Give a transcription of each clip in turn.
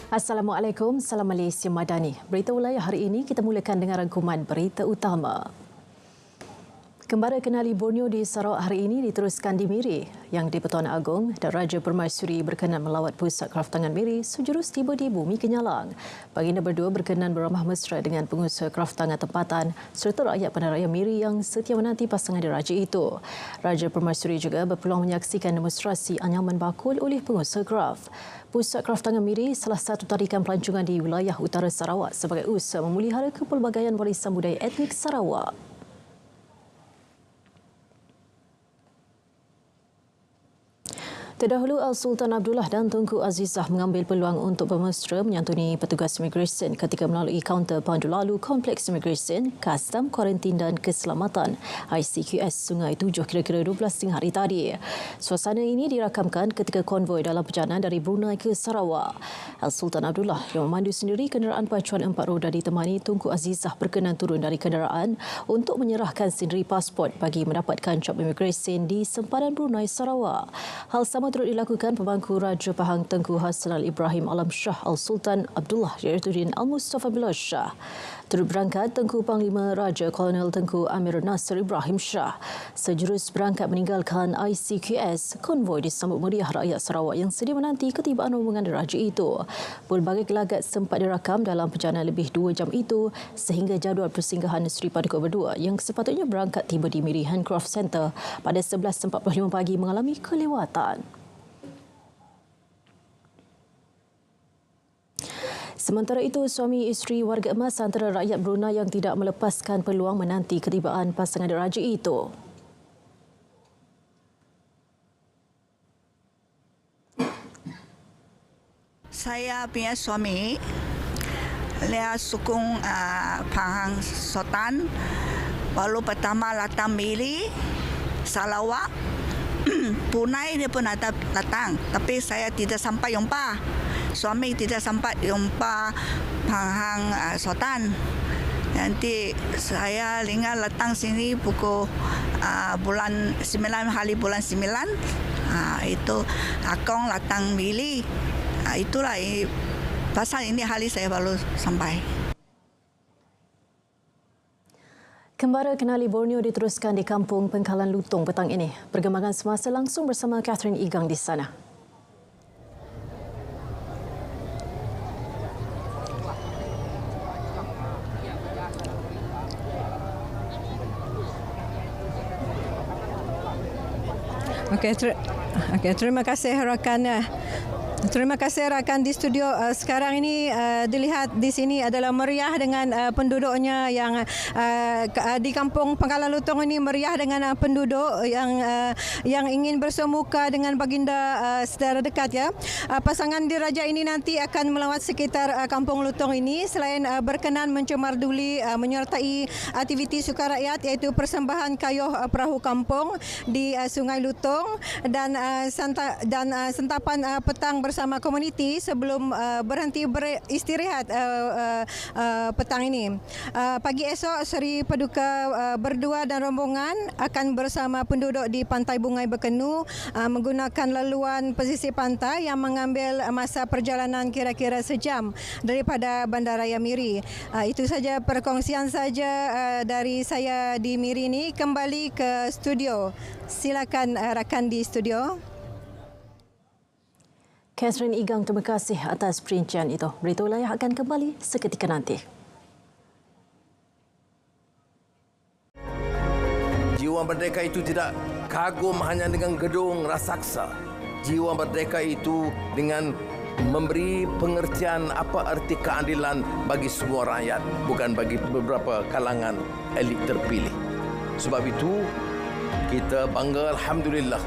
Assalamualaikum, Salam Malaysia Madani. Berita wilayah hari ini kita mulakan dengan rangkuman berita utama. Kembara kenali Borneo di Sarawak hari ini diteruskan di Miri, yang di-Pertuan Agong dan Raja Permaisuri berkenan melawat pusat kraftangan Miri sejurus tiba di Bumi Kenyalang. Baginda berdua berkenan beramah mesra dengan pengusaha kraftangan tempatan serta rakyat Bandaraya Miri yang setia menanti pasangan diraja itu. Raja Permaisuri juga berpeluang menyaksikan demonstrasi anyaman bakul oleh pengusaha kraft. Pusat Kraftangan Miri salah satu tarikan pelancongan di wilayah utara Sarawak sebagai usaha memelihara kepelbagaian warisan budaya etnik Sarawak. Terdahulu Al-Sultan Abdullah dan Tunku Azizah mengambil peluang untuk bermesra menyantuni petugas imigresen ketika melalui kaunter pandu lalu Kompleks Imigresen, Kastam, Kuarantin dan Keselamatan ICQS Sungai Tujuh kira-kira 12 hari tadi. Suasana ini dirakamkan ketika konvoi dalam perjalanan dari Brunei ke Sarawak. Al-Sultan Abdullah yang memandu sendiri kenderaan pacuan 4 roda ditemani Tunku Azizah berkenan turun dari kenderaan untuk menyerahkan sendiri pasport bagi mendapatkan cop imigresen di sempadan Brunei Sarawak. Hal sama turut dilakukan pemangku Raja Pahang Tengku Hassan Al-Ibrahim Alam Shah Al-Sultan Abdullah Jairuddin Al-Mustafa Bilal Shah. Turut berangkat Tengku Panglima Raja Kolonel Tengku Amir Nasir Ibrahim Shah. Sejurus berangkat meninggalkan ICQS, konvoi disambut meriah rakyat Sarawak yang sedia menanti ketibaan rombongan diraja itu. Pelbagai gelagat sempat dirakam dalam perjalanan lebih 2 jam itu sehingga jadual persinggahan Seri Paduka berdua yang sepatutnya berangkat tiba di Miri Handcraft Centre pada 11.45 pagi mengalami kelewatan. Sementara itu, suami isteri warga emas antara rakyat Brunei yang tidak melepaskan peluang menanti ketibaan pasangan diraja itu. Saya punya suami, dia sukung Pahang Sultan. Baru pertama datang Miri, Sarawak, Brunei dia pun datang. Tapi saya tidak sampai jumpa. Suami tidak sempat jumpa Pahang Sultan. Nanti saya ingat datang sini pukul bulan 9 hari bulan 9. Itu Akong datang Miri. Itulah pasal ini hari saya baru sampai. Kembara kenali Borneo diteruskan di Kampung Pengkalan Lutong petang ini. Perkembangan semasa langsung bersama Catherine Igang di sana. Terima kasih rakan. Terima kasih rakan di studio. Sekarang ini dilihat di sini adalah meriah dengan penduduknya yang di Kampung Pengkalan Lutong ini meriah dengan penduduk yang ingin bersemuka dengan baginda secara dekat ya. Pasangan diraja ini nanti akan melawat sekitar Kampung Lutong ini selain berkenan mencemarduli menyertai aktiviti sukarakyat iaitu persembahan kayuh perahu kampung di Sungai Lutong dan sentapan petang bersama komuniti sebelum berhenti beristirahat petang ini. Pagi esok Seri Paduka berdua dan rombongan akan bersama penduduk di Pantai Bungai Bekenu menggunakan laluan pesisir pantai yang mengambil masa perjalanan kira-kira sejam daripada Bandaraya Miri. Itu saja perkongsian saja dari saya di Miri ini. Kembali ke studio. Silakan rakan di studio. Catherine Igang, terima kasih atas perincian itu. Berita wilayah akan kembali seketika nanti. Jiwa merdeka itu tidak kagum hanya dengan gedung raksasa. Jiwa merdeka itu dengan memberi pengertian apa arti keadilan bagi semua rakyat, bukan bagi beberapa kalangan elit terpilih. Sebab itu, kita bangga Alhamdulillah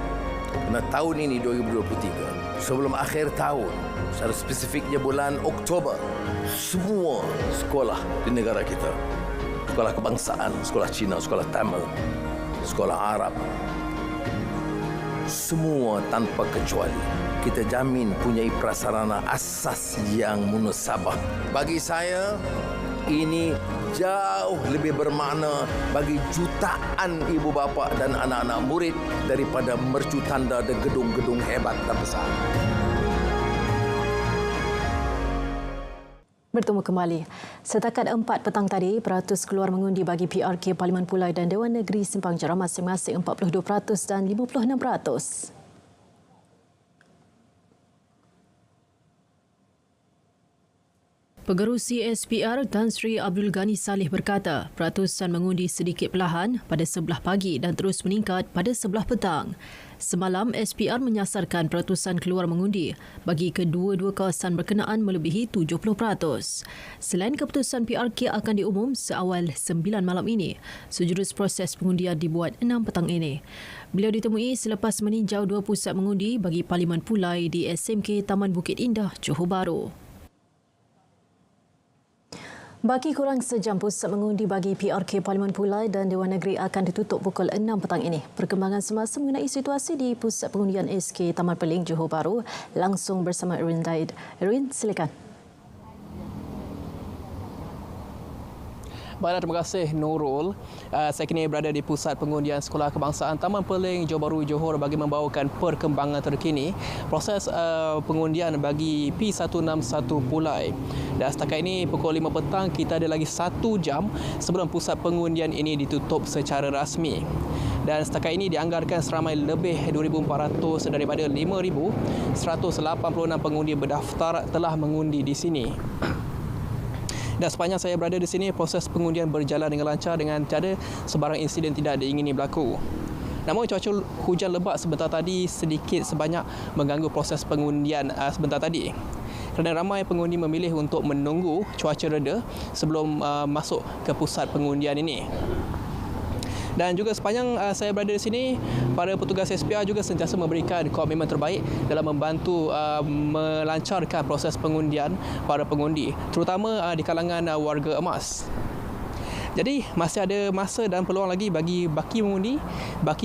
kerana tahun ini 2023. Sebelum akhir tahun, secara spesifiknya bulan Oktober, semua sekolah di negara kita, sekolah kebangsaan, sekolah Cina, sekolah Tamil, sekolah Arab, semua tanpa kecuali kita jamin punya prasarana asas yang munasabah. Bagi saya, ini jauh lebih bermakna bagi jutaan ibu bapa dan anak-anak murid daripada mercu tanda dan gedung-gedung hebat dan besar. Bertemu kembali. Setakat 4 petang tadi, peratus keluar mengundi bagi PRK Parlimen Pulai dan Dewan Negeri Simpang Jaram masing-masing 42% dan 56%. Pengerusi SPR Tan Sri Abdul Ghani Saleh berkata, peratusan mengundi sedikit perlahan pada sebelah pagi dan terus meningkat pada sebelah petang. Semalam, SPR menyasarkan peratusan keluar mengundi bagi kedua-dua kawasan berkenaan melebihi 70%. Selain keputusan PRK akan diumum seawal 9 malam ini, sejurus proses pengundian dibuat 6 petang ini. Beliau ditemui selepas meninjau 2 pusat mengundi bagi Parlimen Pulai di SMK Taman Bukit Indah, Johor Bahru. Baki kurang sejam pusat mengundi bagi PRK Parlimen Pulai dan Dewan Negeri akan ditutup pukul 6 petang ini. Perkembangan semasa mengenai situasi di Pusat Pengundian SK Taman Peling, Johor Bahru langsung bersama Erwin Daid. Erwin, silakan. Baiklah, terima kasih Nurul. Saya kini berada di Pusat Pengundian Sekolah Kebangsaan Taman Peling, Johor Bahru, Johor bagi membawakan perkembangan terkini proses pengundian bagi P161 Pulai. Dan setakat ini pukul 5 petang kita ada lagi 1 jam sebelum pusat pengundian ini ditutup secara rasmi. Dan setakat ini dianggarkan seramai lebih 2,400 daripada 5,186 pengundi berdaftar telah mengundi di sini. Dan sepanjang saya berada di sini, proses pengundian berjalan dengan lancar dengan tiada sebarang insiden tidak diingini berlaku. Namun cuaca hujan lebat sebentar tadi sedikit sebanyak mengganggu proses pengundian sebentar tadi. Kerana ramai pengundi memilih untuk menunggu cuaca reda sebelum masuk ke pusat pengundian ini. Dan juga sepanjang saya berada di sini, para petugas SPR juga sentiasa memberikan komitmen terbaik dalam membantu melancarkan proses pengundian para pengundi, terutama di kalangan warga emas. Jadi masih ada masa dan peluang lagi bagi baki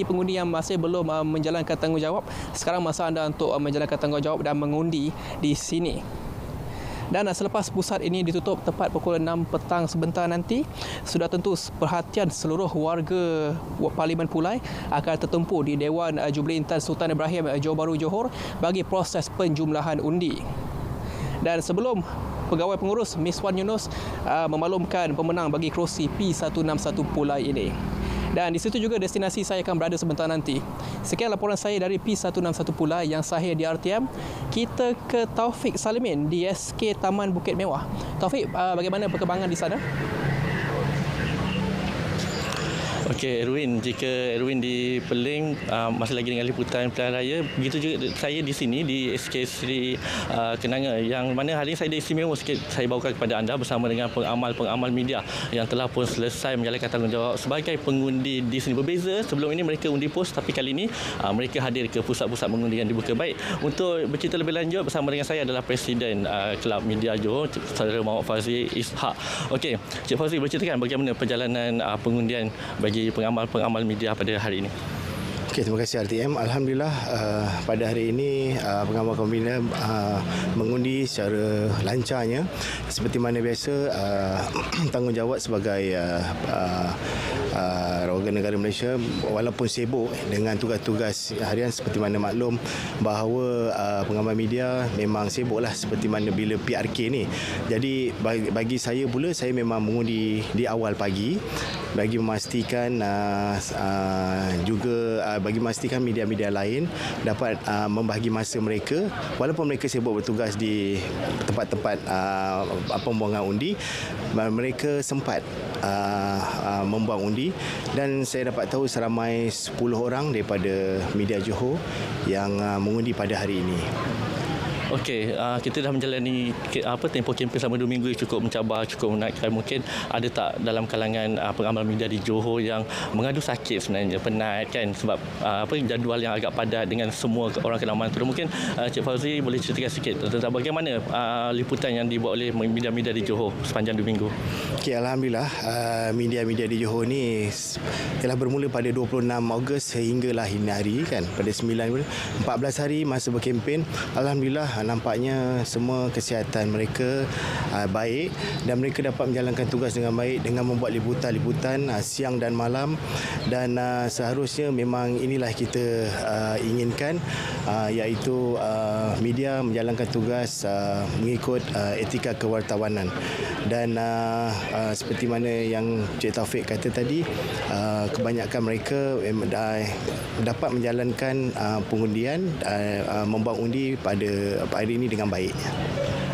pengundi yang masih belum menjalankan tanggungjawab. Sekarang masa anda untuk menjalankan tanggungjawab dan mengundi di sini. Dan selepas pusat ini ditutup tepat pukul 6 petang sebentar nanti, sudah tentu perhatian seluruh warga Parlimen Pulai akan tertumpu di Dewan Jubilee Intan Sultan Ibrahim Johor Bahru, Johor bagi proses penjumlahan undi. Dan sebelum pegawai pengurus Miswan Yunus memaklumkan pemenang bagi kerusi P161 Pulai ini. Dan di situ juga destinasi saya akan berada sebentar nanti. Sekian laporan saya dari P161 Pulai yang sahih di RTM. Kita ke Taufik Salimin di SK Taman Bukit Mewah. Taufik, bagaimana perkembangan di sana? Okey, Erwin, jika Erwin di Peling masih lagi dengan liputan pilihan raya, begitu juga saya di sini di SK Seri Kenanga, yang mana hari ini saya ada istimewa sikit saya bawakan kepada anda bersama dengan pengamal media yang telah pun selesai menjalankan tanggungjawab sebagai pengundi di sini. Berbeza, sebelum ini mereka undi pos, tapi kali ini mereka hadir ke pusat-pusat mengundi yang dibuka. Baik, untuk bercerita lebih lanjut bersama dengan saya adalah Presiden Kelab Media Johor, Saudara Muhammad Fazli Ishak. Okey, Cik Fazli, berceritakan bagaimana perjalanan pengundian bagi pengamal media pada hari ini. Okey, terima kasih RTM. Alhamdulillah pada hari ini pengamal media mengundi secara lancarnya. Seperti mana biasa, tanggungjawab sebagai warga negara Malaysia walaupun sibuk dengan tugas-tugas harian, seperti mana maklum bahawa pengamal media memang sibuklah seperti mana bila PRK ni. Jadi bagi saya pula, saya memang mengundi di awal pagi bagi memastikan juga bagi memastikan media-media lain dapat membahagi masa mereka walaupun mereka sibuk bertugas di tempat-tempat pembuangan undi, mereka sempat membuang undi. Dan saya dapat tahu seramai 10 orang daripada media Johor yang mengundi pada hari ini. Okey, kita dah menjalani tempoh kempen selama 2 minggu, cukup mencabar, cukup menakkan. Mungkin ada tak dalam kalangan pengamal media di Johor yang mengadu sakit sebenarnya, penat kan sebab jadual yang agak padat dengan semua orang kena mantul. Mungkin Cik Fauzi boleh ceritakan sikit tentang bagaimana liputan yang dibuat oleh media-media di Johor sepanjang 2 minggu. Okey, alhamdulillah media-media di Johor ni telah bermula pada 26 Ogos sehinggalah ini hari kan, pada 14 hari masa berkempen. Alhamdulillah nampaknya semua kesihatan mereka baik dan mereka dapat menjalankan tugas dengan baik dengan membuat liputan siang dan malam, dan seharusnya memang inilah kita inginkan, iaitu media menjalankan tugas mengikut etika kewartawanan. Dan seperti mana yang Cik Taufik kata tadi, kebanyakan mereka dapat menjalankan pengundian, membuang undi pada hari ini dengan baik.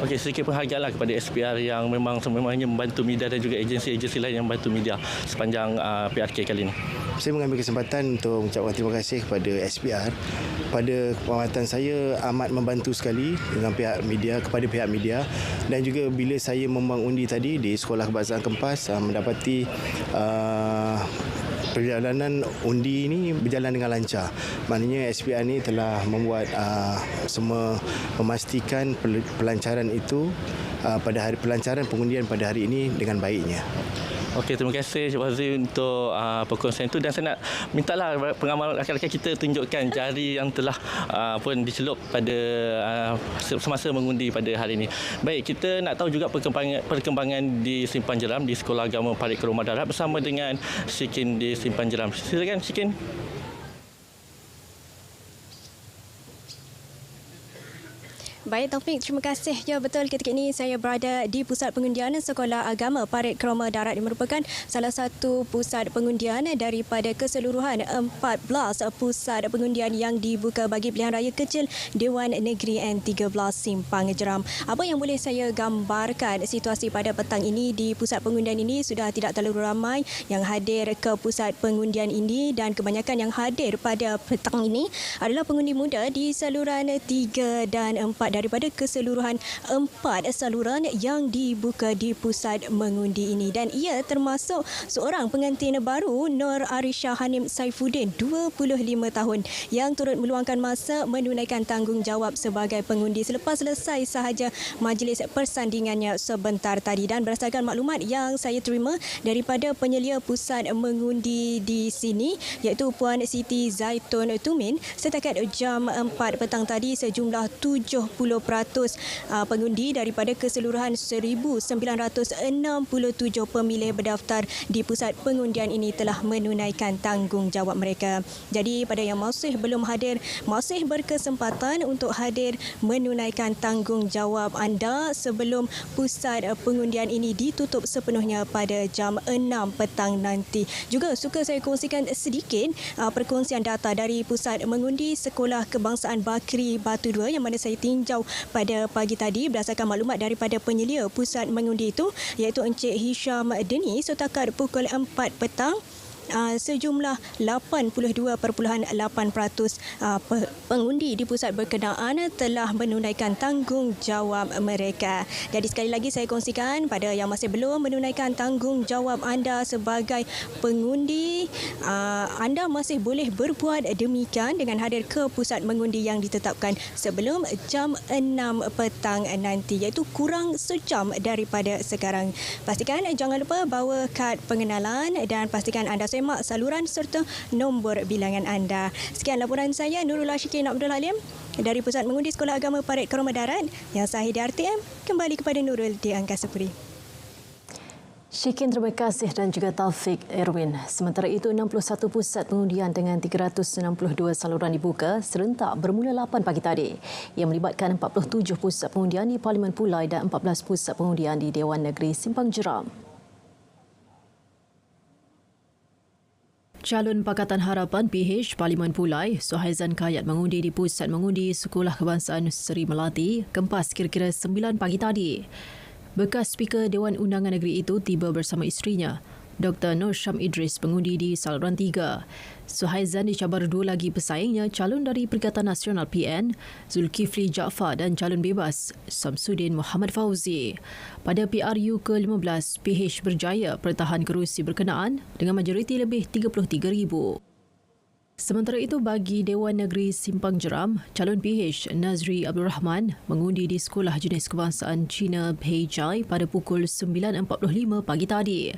Okey, sedikit penghargaanlah kepada SPR yang sememangnya membantu media dan juga agensi-agensi lain yang membantu media sepanjang PRK kali ini. Saya mengambil kesempatan untuk mengucapkan terima kasih kepada SPR. Pada pengamatan saya amat membantu sekali dengan pihak media, kepada pihak media, dan juga bila saya membuang undi tadi di Sekolah Kebangsaan Kempas, mendapati perjalanan undi ini berjalan dengan lancar. Maknanya SPR ni telah membuat semua memastikan pelancaran itu pada hari pelancaran pengundian pada hari ini dengan baiknya. Okey, terima kasih Cik Fauzi untuk perkongsian itu, dan saya nak mintalah pengamal rakan-rakan kita tunjukkan jari yang telah pun dicelup pada semasa mengundi pada hari ini. Baik, kita nak tahu juga perkembangan di Simpang Jeram di Sekolah Agama Parit Kerumah Darat bersama dengan Syikin di Simpang Jeram. Silakan Syikin. Baik Taufik, terima kasih. Ya betul, ketika ini saya berada di Pusat Pengundian Sekolah Agama Parit Kerumah Darat. Ini merupakan salah satu pusat pengundian daripada keseluruhan 14 pusat pengundian yang dibuka bagi pilihan raya kecil Dewan Negeri N13 Simpang Jeram. Apa yang boleh saya gambarkan situasi pada petang ini di pusat pengundian ini, sudah tidak terlalu ramai yang hadir ke pusat pengundian ini, dan kebanyakan yang hadir pada petang ini adalah pengundi muda di saluran 3 dan 4 daripada keseluruhan 4 saluran yang dibuka di pusat mengundi ini. Dan ia termasuk seorang pengantin baru, Nur Arisha Hanim Saifuddin, 25 tahun, yang turut meluangkan masa menunaikan tanggungjawab sebagai pengundi selepas selesai sahaja majlis persandingannya sebentar tadi. Dan berdasarkan maklumat yang saya terima daripada penyelia pusat mengundi di sini, iaitu Puan Siti Zaitun Tumin, setakat jam 4 petang tadi sejumlah 70% pengundi daripada keseluruhan 1,967 pemilih berdaftar di pusat pengundian ini telah menunaikan tanggungjawab mereka. Jadi pada yang masih belum hadir, masih berkesempatan untuk hadir menunaikan tanggungjawab anda sebelum pusat pengundian ini ditutup sepenuhnya pada jam 6 petang nanti. Juga suka saya kongsikan sedikit perkongsian data dari pusat mengundi Sekolah Kebangsaan Bakri Batu 2 yang mana saya tinjau pada pagi tadi. Berdasarkan maklumat daripada penyelia pusat mengundi itu, iaitu Encik Hisham Deni, setakat pukul 4 petang sejumlah 82.8% pengundi di pusat berkenaan telah menunaikan tanggungjawab mereka. Jadi sekali lagi saya kongsikan pada yang masih belum menunaikan tanggungjawab anda sebagai pengundi, anda masih boleh berbuat demikian dengan hadir ke pusat mengundi yang ditetapkan sebelum jam 6 petang nanti, iaitu kurang sejam daripada sekarang. Pastikan jangan lupa bawa kad pengenalan dan pastikan anda semak saluran serta nombor bilangan anda. Sekian laporan saya, Nurullah Syikin Abdul Halim dari Pusat Mengundi Sekolah Agama Parit Kerumah Darat. Yang sahih di RTM, kembali kepada Nurul di Angkasa Puri. Syikin, terima kasih, dan juga Taufik Erwin. Sementara itu, 61 pusat pengundian dengan 362 saluran dibuka serentak bermula 8 pagi tadi. Ia melibatkan 47 pusat pengundian di Parlimen Pulai dan 14 pusat pengundian di Dewan Negeri Simpang Jeram. Calon Pakatan Harapan PH Parlimen Pulai, Suhaizan Kayat mengundi di Pusat Mengundi Sekolah Kebangsaan Seri Melati, Kempas kira-kira 9 pagi tadi. Bekas Speaker Dewan Undangan Negeri itu tiba bersama isterinya, Dr. Nur Syam Idris, mengundi di saluran 3. Suhaizan dicabar dua lagi pesaingnya, calon dari Perikatan Nasional PN, Zulkifli Jaafar, dan calon bebas, Samsudin Muhammad Fauzi. Pada PRU ke-15, PH berjaya pertahan kerusi berkenaan dengan majoriti lebih 33,000. Sementara itu, bagi Dewan Negeri Simpang Jeram, calon PH Nazri Abdul Rahman mengundi di Sekolah Jenis Kebangsaan Cina Beijai pada pukul 9.45 pagi tadi.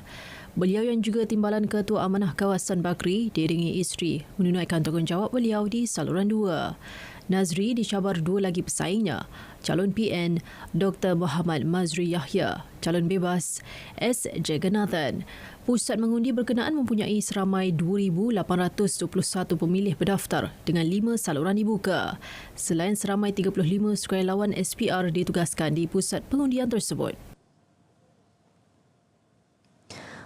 Beliau yang juga Timbalan Ketua Amanah Kawasan Bakri diiringi isteri menunaikan tanggungjawab beliau di saluran 2. Nazri dicabar 2 lagi pesaingnya, calon PN Dr. Muhammad Mazri Yahya, calon bebas S. Jagannathan. Pusat mengundi berkenaan mempunyai seramai 2,821 pemilih berdaftar dengan 5 saluran dibuka. Selain seramai 35 sukarelawan SPR ditugaskan di pusat pengundian tersebut.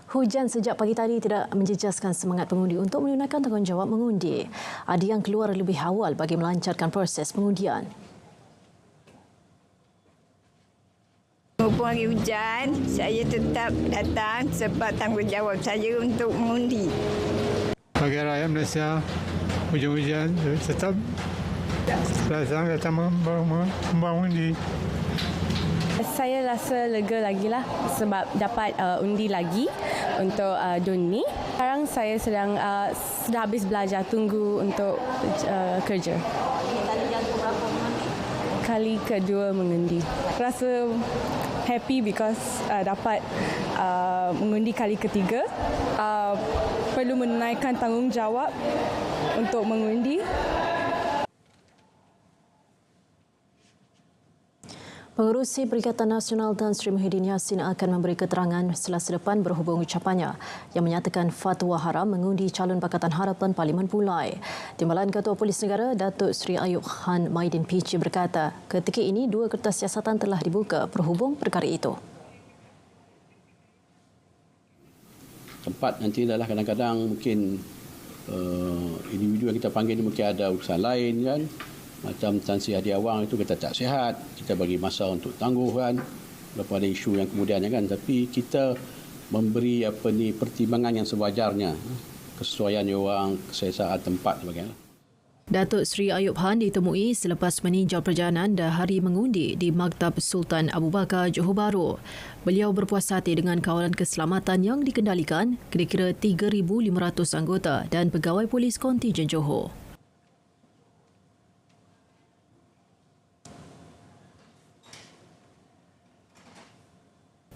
Hujan sejak pagi tadi tidak menjejaskan semangat pengundi untuk menunaikan tanggungjawab mengundi. Ada yang keluar lebih awal bagi melancarkan proses pengundian. Mumpung hari hujan, saya tetap datang sebab tanggungjawab saya untuk mengundi. Bagi rakyat Malaysia, hujan-hujan tetap datang mengundi. Saya rasa lega lagi lah sebab dapat undi lagi untuk DUN ni. Sekarang saya sedang sudah habis belajar, tunggu untuk kerja. Kali yang keberapa mengundi? Kali kedua mengundi. Rasa happy because dapat mengundi kali ketiga. Perlu menunaikan tanggungjawab untuk mengundi. Pengerusi Perikatan Nasional Tan Sri Muhyiddin Yassin akan memberi keterangan Selasa depan berhubung ucapannya yang menyatakan fatwa haram mengundi calon Pakatan Harapan Parlimen Pulai. Timbalan Ketua Polis Negara Datuk Seri Ayub Khan Maidin Pichi berkata, ketika ini 2 kertas siasatan telah dibuka berhubung perkara itu. Tempat nanti adalah kadang-kadang mungkin individu yang kita panggil mungkin ada urusan lain kan. Macam Tan Sri Hadi Awang itu kita tak sihat, kita bagi masa untuk tangguh kan, lepas ada isu yang kemudiannya kan, tapi kita memberi pertimbangan yang sewajarnya, kesesuaian orang, keselesaan tempat sebagainya. Datuk Seri Ayub Khan ditemui selepas meninjau perjalanan dah hari mengundi di Maktab Sultan Abu Bakar, Johor Bahru. Beliau berpuas hati dengan kawalan keselamatan yang dikendalikan kira-kira 3,500 anggota dan pegawai polis kontijen Johor.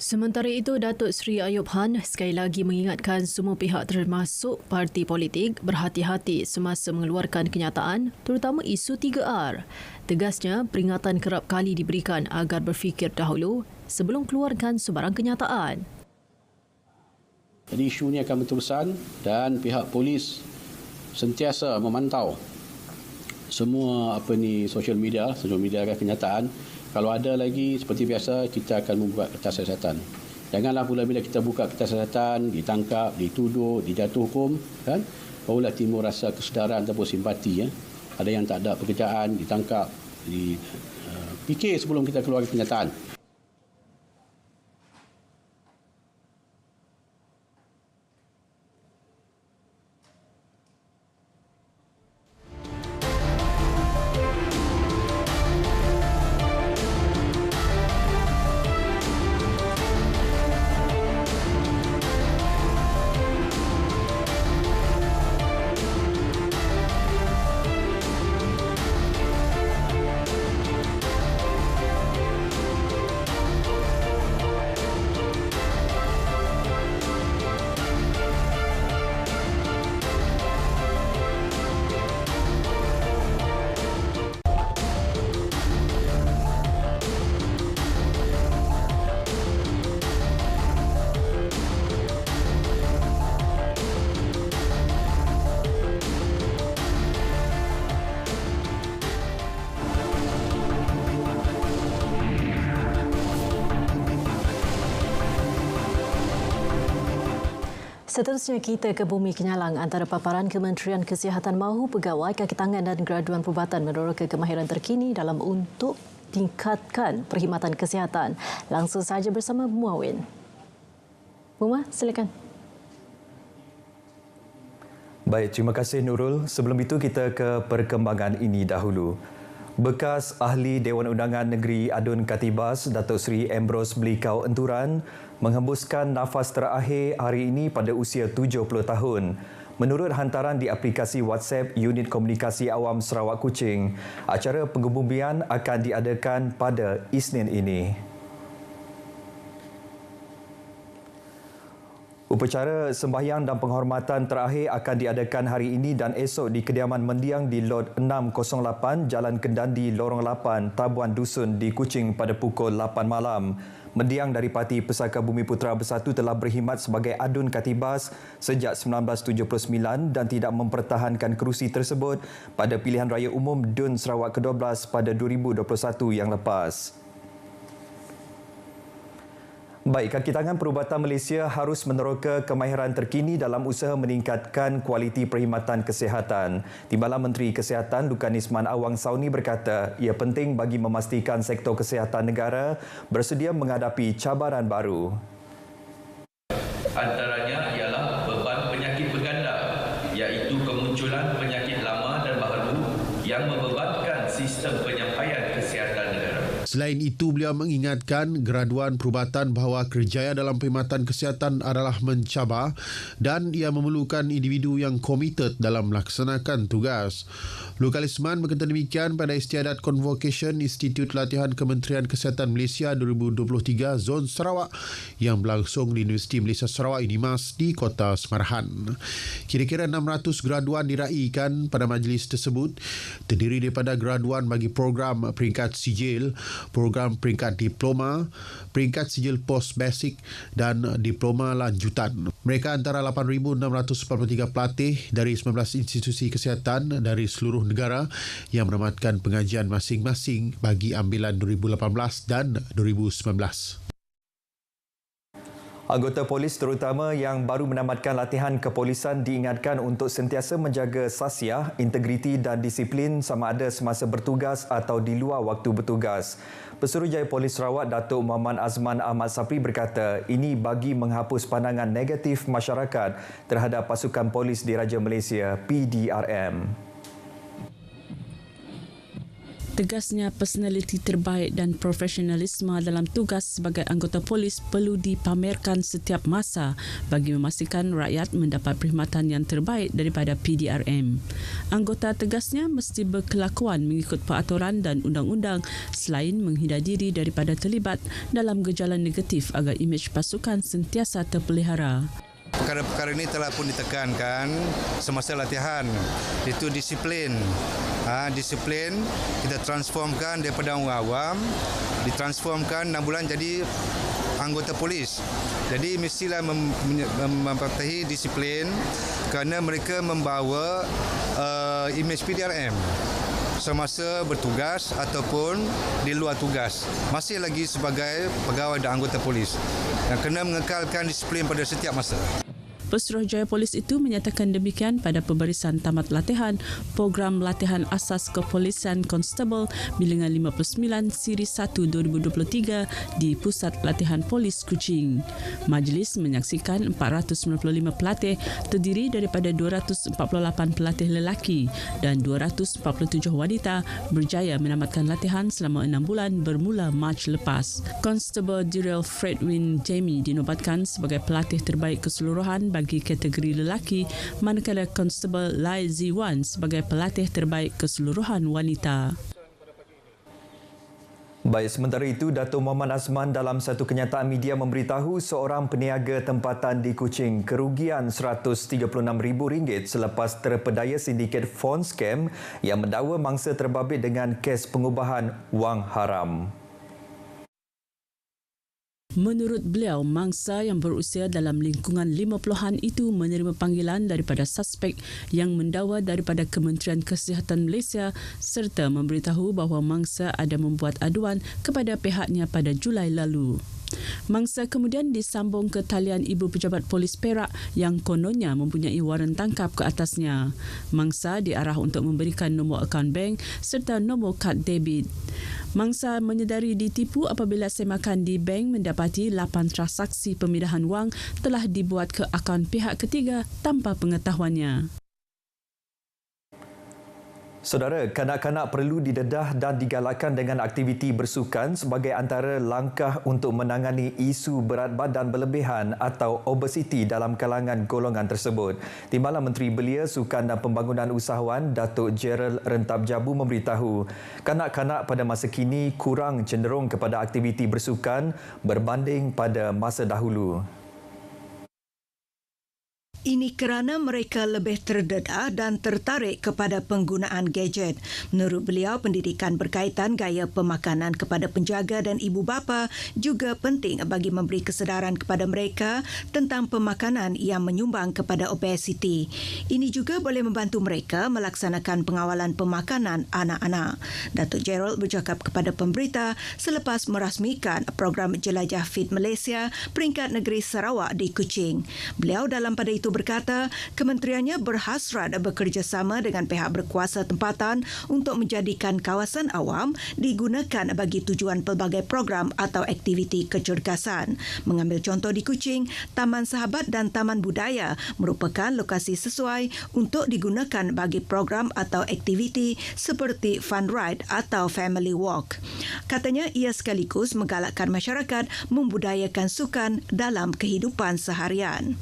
Sementara itu, Datuk Seri Ayub Khan sekali lagi mengingatkan semua pihak termasuk parti politik berhati-hati semasa mengeluarkan kenyataan, terutama isu 3R. Tegasnya, peringatan kerap kali diberikan agar berfikir dahulu sebelum keluarkan sebarang kenyataan. Jadi isu ini akan berterusan dan pihak polis sentiasa memantau semua social media kenyataan. Kalau ada lagi, seperti biasa, kita akan membuka kertas siasatan. Janganlah pula bila kita buka kertas siasatan, ditangkap, dituduh, dijatuh hukum, kan? Barulah timbul rasa kesedaran ataupun simpati. Ya. Ada yang tak ada pekerjaan, ditangkap, fikir sebelum kita keluar kenyataan. Seterusnya kita ke Bumi Kenyalang. Antara paparan Kementerian Kesihatan mahu pegawai kaki tangan dan graduan perubatan meneroka kemahiran terkini dalam untuk tingkatkan perkhidmatan kesihatan. Langsung saja bersama Muawin. Buma, silakan. Baik, terima kasih Nurul. Sebelum itu kita ke perkembangan ini dahulu. Bekas Ahli Dewan Undangan Negeri Adun Katibas, Datuk Seri Ambrose Blikau Enturan, menghembuskan nafas terakhir hari ini pada usia 70 tahun. Menurut hantaran di aplikasi WhatsApp Unit Komunikasi Awam Sarawak Kuching, acara pengebumian akan diadakan pada Isnin ini. Upacara sembahyang dan penghormatan terakhir akan diadakan hari ini dan esok di kediaman mendiang di Lot 608 Jalan Kendandi, Lorong 8, Tabuan Dusun di Kuching pada pukul 8 malam. Mendiang dari Parti Pesaka Bumi Putera Bersatu telah berkhidmat sebagai adun Katibas sejak 1979 dan tidak mempertahankan kerusi tersebut pada pilihan raya umum DUN Sarawak ke-12 pada 2021 yang lepas. Baik, kaki tangan perubatan Malaysia harus meneroka kemahiran terkini dalam usaha meningkatkan kualiti perkhidmatan kesihatan. Timbalan Menteri Kesihatan Lukan Isman Awang Sauni berkata, ia penting bagi memastikan sektor kesihatan negara bersedia menghadapi cabaran baru. Antaranya ialah beban penyakit berganda, iaitu kemunculan penyakit lama dan baru yang membebankan sistem penyampaian kesihatan negara. Selain itu, beliau mengingatkan graduan perubatan bahawa kerjaya dalam perkhidmatan kesihatan adalah mencabar dan ia memerlukan individu yang komited dalam melaksanakan tugas. Lukan Isman berkata demikian pada Istiadat Convocation Institut Latihan Kementerian Kesihatan Malaysia 2023 Zon Sarawak yang berlangsung di Universiti Malaysia Sarawak UNIMAS di Kota Semarahan. Kira-kira 600 graduan diraikan pada majlis tersebut, terdiri daripada graduan bagi program peringkat sijil, program peringkat diploma, peringkat sijil post basic dan diploma lanjutan. Mereka antara 8,643 pelatih dari 19 institusi kesihatan dari seluruh negara yang menamatkan pengajian masing-masing bagi ambilan 2018 dan 2019. Anggota polis terutama yang baru menamatkan latihan kepolisan diingatkan untuk sentiasa menjaga sasiah, integriti dan disiplin sama ada semasa bertugas atau di luar waktu bertugas. Pesuruhjaya Polis Sarawak Datuk Muhammad Azman Ahmad Sapri berkata ini bagi menghapus pandangan negatif masyarakat terhadap pasukan polis Diraja Malaysia PDRM. Tegasnya, personaliti terbaik dan profesionalisme dalam tugas sebagai anggota polis perlu dipamerkan setiap masa bagi memastikan rakyat mendapat perkhidmatan yang terbaik daripada PDRM. Anggota tegasnya mesti berkelakuan mengikut peraturan dan undang-undang selain menghindar diri daripada terlibat dalam gejala negatif agar imej pasukan sentiasa terpelihara. Perkara-perkara ini telah pun ditekankan semasa latihan, iaitu disiplin. Disiplin kita transformkan daripada orang awam, ditransformkan 6 bulan jadi anggota polis. Jadi mestilah memperhatikan disiplin kerana mereka membawa imej PDRM semasa bertugas ataupun di luar tugas. Masih lagi sebagai pegawai dan anggota polis yang kena mengekalkan disiplin pada setiap masa. Pesuruhjaya Polis itu menyatakan demikian pada pemberisan tamat latihan Program Latihan Asas Kepolisian Constable Bilangan 59 Siri 1 2023 di Pusat Latihan Polis Kuching. Majlis menyaksikan 495 pelatih terdiri daripada 248 pelatih lelaki dan 247 wanita berjaya menamatkan latihan selama 6 bulan bermula Mac lepas. Constable Daryl Fredwin Jamie dinobatkan sebagai pelatih terbaik keseluruhan bagi kategori lelaki, manakala Constable Lai Ziwan sebagai pelatih terbaik keseluruhan wanita. Baik, sementara itu, Datuk Muhammad Azman dalam satu kenyataan media memberitahu seorang peniaga tempatan di Kuching kerugian RM136,000 selepas terpedaya sindiket phone scam yang mendakwa mangsa terbabit dengan kes pengubahan wang haram. Menurut beliau, mangsa yang berusia dalam lingkungan 50-an itu menerima panggilan daripada suspek yang mendakwa daripada Kementerian Kesihatan Malaysia serta memberitahu bahawa mangsa ada membuat aduan kepada pihaknya pada Julai lalu. Mangsa kemudian disambung ke talian Ibu Pejabat Polis Perak yang kononnya mempunyai waran tangkap ke atasnya. Mangsa diarah untuk memberikan nombor akaun bank serta nombor kad debit. Mangsa menyedari ditipu apabila semakan di bank mendapati 8 transaksi pemindahan wang telah dibuat ke akaun pihak ketiga tanpa pengetahuannya. Saudara, kanak-kanak perlu didedah dan digalakkan dengan aktiviti bersukan sebagai antara langkah untuk menangani isu berat badan berlebihan atau obesiti dalam kalangan golongan tersebut. Timbalan Menteri Belia, Sukan dan Pembangunan Usahawan Datuk Gerald Rentab Jabu memberitahu kanak-kanak pada masa kini kurang cenderung kepada aktiviti bersukan berbanding pada masa dahulu. Ini kerana mereka lebih terdedah dan tertarik kepada penggunaan gadget. Menurut beliau, pendidikan berkaitan gaya pemakanan kepada penjaga dan ibu bapa juga penting bagi memberi kesedaran kepada mereka tentang pemakanan yang menyumbang kepada obesiti. Ini juga boleh membantu mereka melaksanakan pengawalan pemakanan anak-anak. Datuk Gerald bercakap kepada pemberita selepas merasmikan program Jelajah Fit Malaysia peringkat negeri Sarawak di Kuching. Beliau dalam pada itu berkata kementeriannya berhasrat bekerjasama dengan pihak berkuasa tempatan untuk menjadikan kawasan awam digunakan bagi tujuan pelbagai program atau aktiviti kecergasan. Mengambil contoh di Kuching, Taman Sahabat dan Taman Budaya merupakan lokasi sesuai untuk digunakan bagi program atau aktiviti seperti fun ride atau family walk. Katanya ia sekaligus menggalakkan masyarakat membudayakan sukan dalam kehidupan seharian.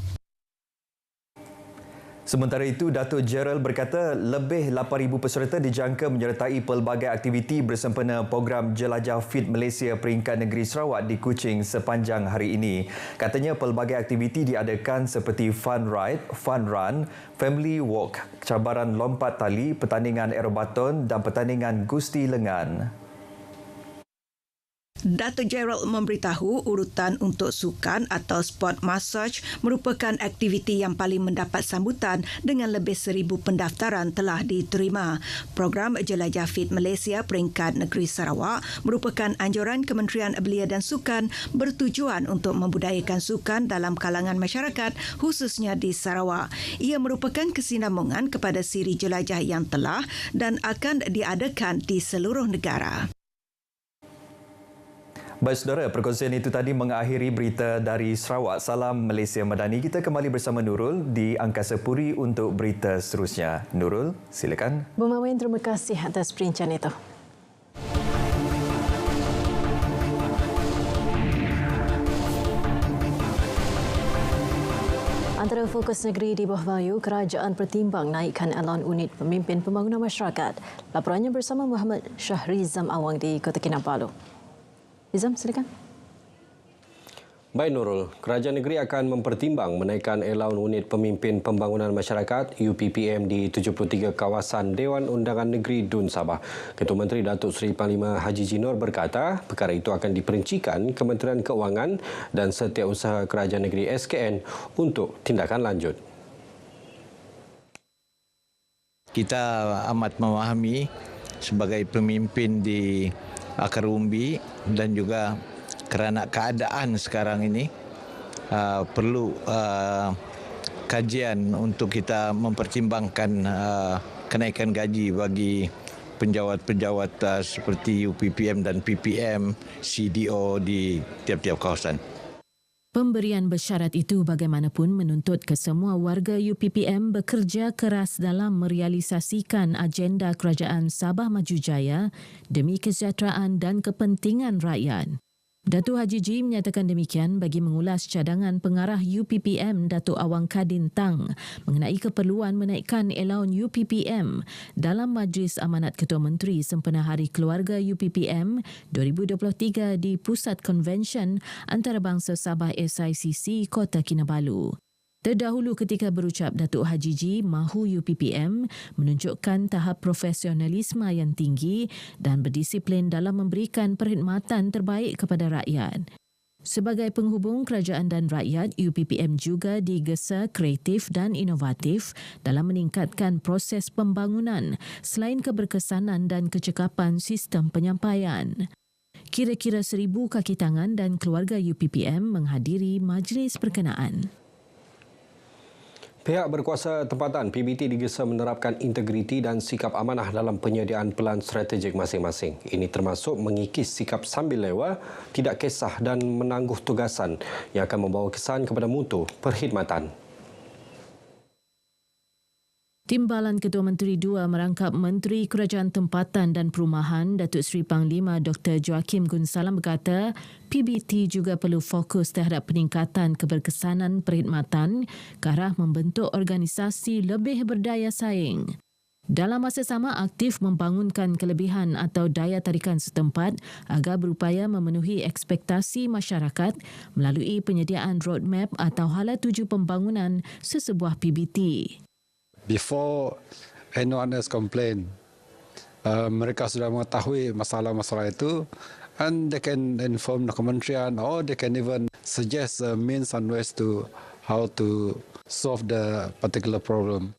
Sementara itu, Datuk Gerald berkata lebih 8,000 peserta dijangka menyertai pelbagai aktiviti bersempena program Jelajah Fit Malaysia peringkat negeri Sarawak di Kuching sepanjang hari ini. Katanya pelbagai aktiviti diadakan seperti fun ride, fun run, family walk, cabaran lompat tali, pertandingan aerobaton dan pertandingan gusti lengan. Datuk Gerald memberitahu urutan untuk sukan atau sport massage merupakan aktiviti yang paling mendapat sambutan dengan lebih 1,000 pendaftaran telah diterima. Program Jelajah Fit Malaysia peringkat negeri Sarawak merupakan anjuran Kementerian Belia dan Sukan bertujuan untuk membudayakan sukan dalam kalangan masyarakat khususnya di Sarawak. Ia merupakan kesinambungan kepada siri jelajah yang telah dan akan diadakan di seluruh negara. Baik saudara, perkongsian itu tadi mengakhiri berita dari Sarawak. Salam Malaysia Madani. Kita kembali bersama Nurul di Angkasa Puri untuk berita seterusnya. Nurul, silakan. Bumawen, terima kasih atas perincian itu. Antara fokus negeri di bawah Bayu, kerajaan pertimbang naikkan alon unit pemimpin pembangunan masyarakat. Laporannya bersama Muhammad Syahrizam Awang di Kota Kinabalu. Izam, silakan. Baik Nurul, kerajaan negeri akan mempertimbang menaikkan elaun unit pemimpin pembangunan masyarakat UPPM di 73 kawasan Dewan Undangan Negeri Dun Sabah. Ketua Menteri Datuk Seri Panglima Haji Jinor berkata perkara itu akan diperincikan Kementerian Keuangan dan Setiausaha Kerajaan Negeri SKN untuk tindakan lanjut. Kita amat memahami sebagai pemimpin di akar umbi dan juga kerana keadaan sekarang ini perlu kajian untuk kita mempertimbangkan kenaikan gaji bagi penjawat-penjawat seperti UPPM dan PPM, CDO di tiap-tiap kawasan. Pemberian bersyarat itu bagaimanapun menuntut kesemua warga UPPM bekerja keras dalam merealisasikan agenda kerajaan Sabah Maju Jaya demi kesejahteraan dan kepentingan rakyat. Datuk Haji Ji menyatakan demikian bagi mengulas cadangan pengarah UPPM Datuk Awang Kadin Tang mengenai keperluan menaikkan elaun UPPM dalam Majlis Amanat Ketua Menteri sempena Hari Keluarga UPPM 2023 di Pusat Konvensyen Antarabangsa Sabah SICC Kota Kinabalu. Terdahulu ketika berucap, Datuk Haji Ji mahu UPPM menunjukkan tahap profesionalisme yang tinggi dan berdisiplin dalam memberikan perkhidmatan terbaik kepada rakyat. Sebagai penghubung kerajaan dan rakyat, UPPM juga digesa kreatif dan inovatif dalam meningkatkan proses pembangunan selain keberkesanan dan kecekapan sistem penyampaian. Kira-kira 1,000 kaki tangan dan keluarga UPPM menghadiri majlis berkenaan. Pihak berkuasa tempatan PBT digesa menerapkan integriti dan sikap amanah dalam penyediaan pelan strategik masing-masing. Ini termasuk mengikis sikap sambil lewa, tidak kisah dan menangguh tugasan yang akan membawa kesan kepada mutu perkhidmatan. Timbalan Ketua Menteri II merangkap Menteri Kerajaan Tempatan dan Perumahan Datuk Seri Panglima Dr. Joachim Gunsalam berkata PBT juga perlu fokus terhadap peningkatan keberkesanan perkhidmatan ke arah membentuk organisasi lebih berdaya saing. Dalam masa sama, aktif membangunkan kelebihan atau daya tarikan setempat agar berupaya memenuhi ekspektasi masyarakat melalui penyediaan roadmap atau hala tuju pembangunan sesebuah PBT. Before anyone else complain, mereka sudah mengetahui masalah-masalah itu, and they can inform the kementerian, or they can even suggest means and ways to how to solve the particular problem.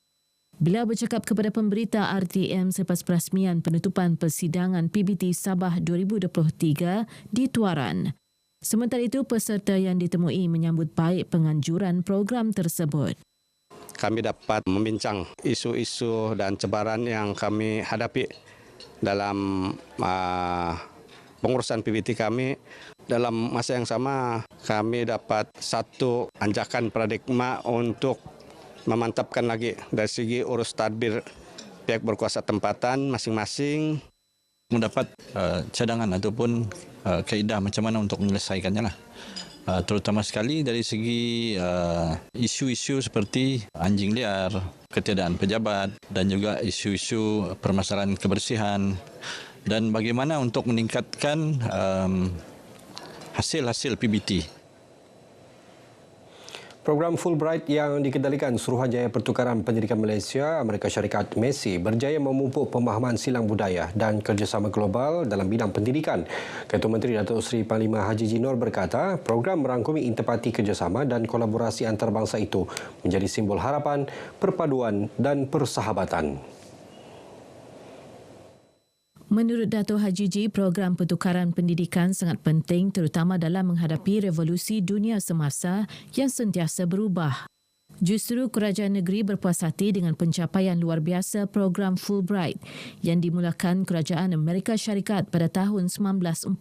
Beliau bercakap kepada pemberita RTM selepas perasmian penutupan persidangan PBT Sabah 2023 di Tuaran. Sementara itu, peserta yang ditemui menyambut baik penganjuran program tersebut. Kami dapat membincang isu-isu dan cabaran yang kami hadapi dalam pengurusan PBT kami. Dalam masa yang sama, kami dapat satu anjakan paradigma untuk memantapkan lagi dari segi urus tadbir pihak berkuasa tempatan masing-masing. Mendapat cadangan ataupun kaedah macam mana untuk menyelesaikannya lah. Terutama sekali dari segi isu-isu seperti anjing liar, ketiadaan pejabat dan juga isu-isu permasalahan kebersihan dan bagaimana untuk meningkatkan hasil-hasil PBT. Program Fulbright yang dikendalikan Suruhanjaya Pertukaran Pendidikan Malaysia, Amerika Syarikat MESI berjaya memupuk pemahaman silang budaya dan kerjasama global dalam bidang pendidikan. Ketua Menteri Datuk Seri Panglima Haji Jinor berkata, program merangkumi intipati kerjasama dan kolaborasi antarabangsa itu menjadi simbol harapan, perpaduan dan persahabatan. Menurut Dato' Haji Ji, program pertukaran pendidikan sangat penting terutama dalam menghadapi revolusi dunia semasa yang sentiasa berubah. Justru kerajaan negeri berpuas hati dengan pencapaian luar biasa program Fulbright yang dimulakan Kerajaan Amerika Syarikat pada tahun 1946.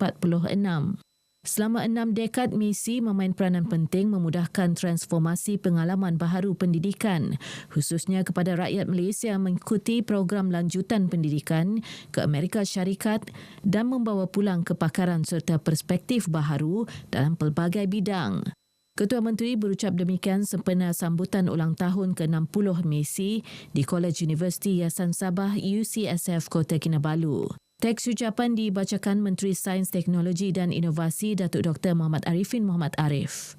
Selama 6 dekad, MESI memain peranan penting memudahkan transformasi pengalaman baharu pendidikan, khususnya kepada rakyat Malaysia mengikuti program lanjutan pendidikan ke Amerika Syarikat dan membawa pulang kepakaran serta perspektif baharu dalam pelbagai bidang. Ketua Menteri berucap demikian sempena sambutan ulang tahun ke-60 MESI di College Universiti Yayasan Sabah UCSF Kota Kinabalu. Teks ucapan dibacakan Menteri Sains, Teknologi dan Inovasi Datuk Dr. Muhammad Arifin Muhammad Arif.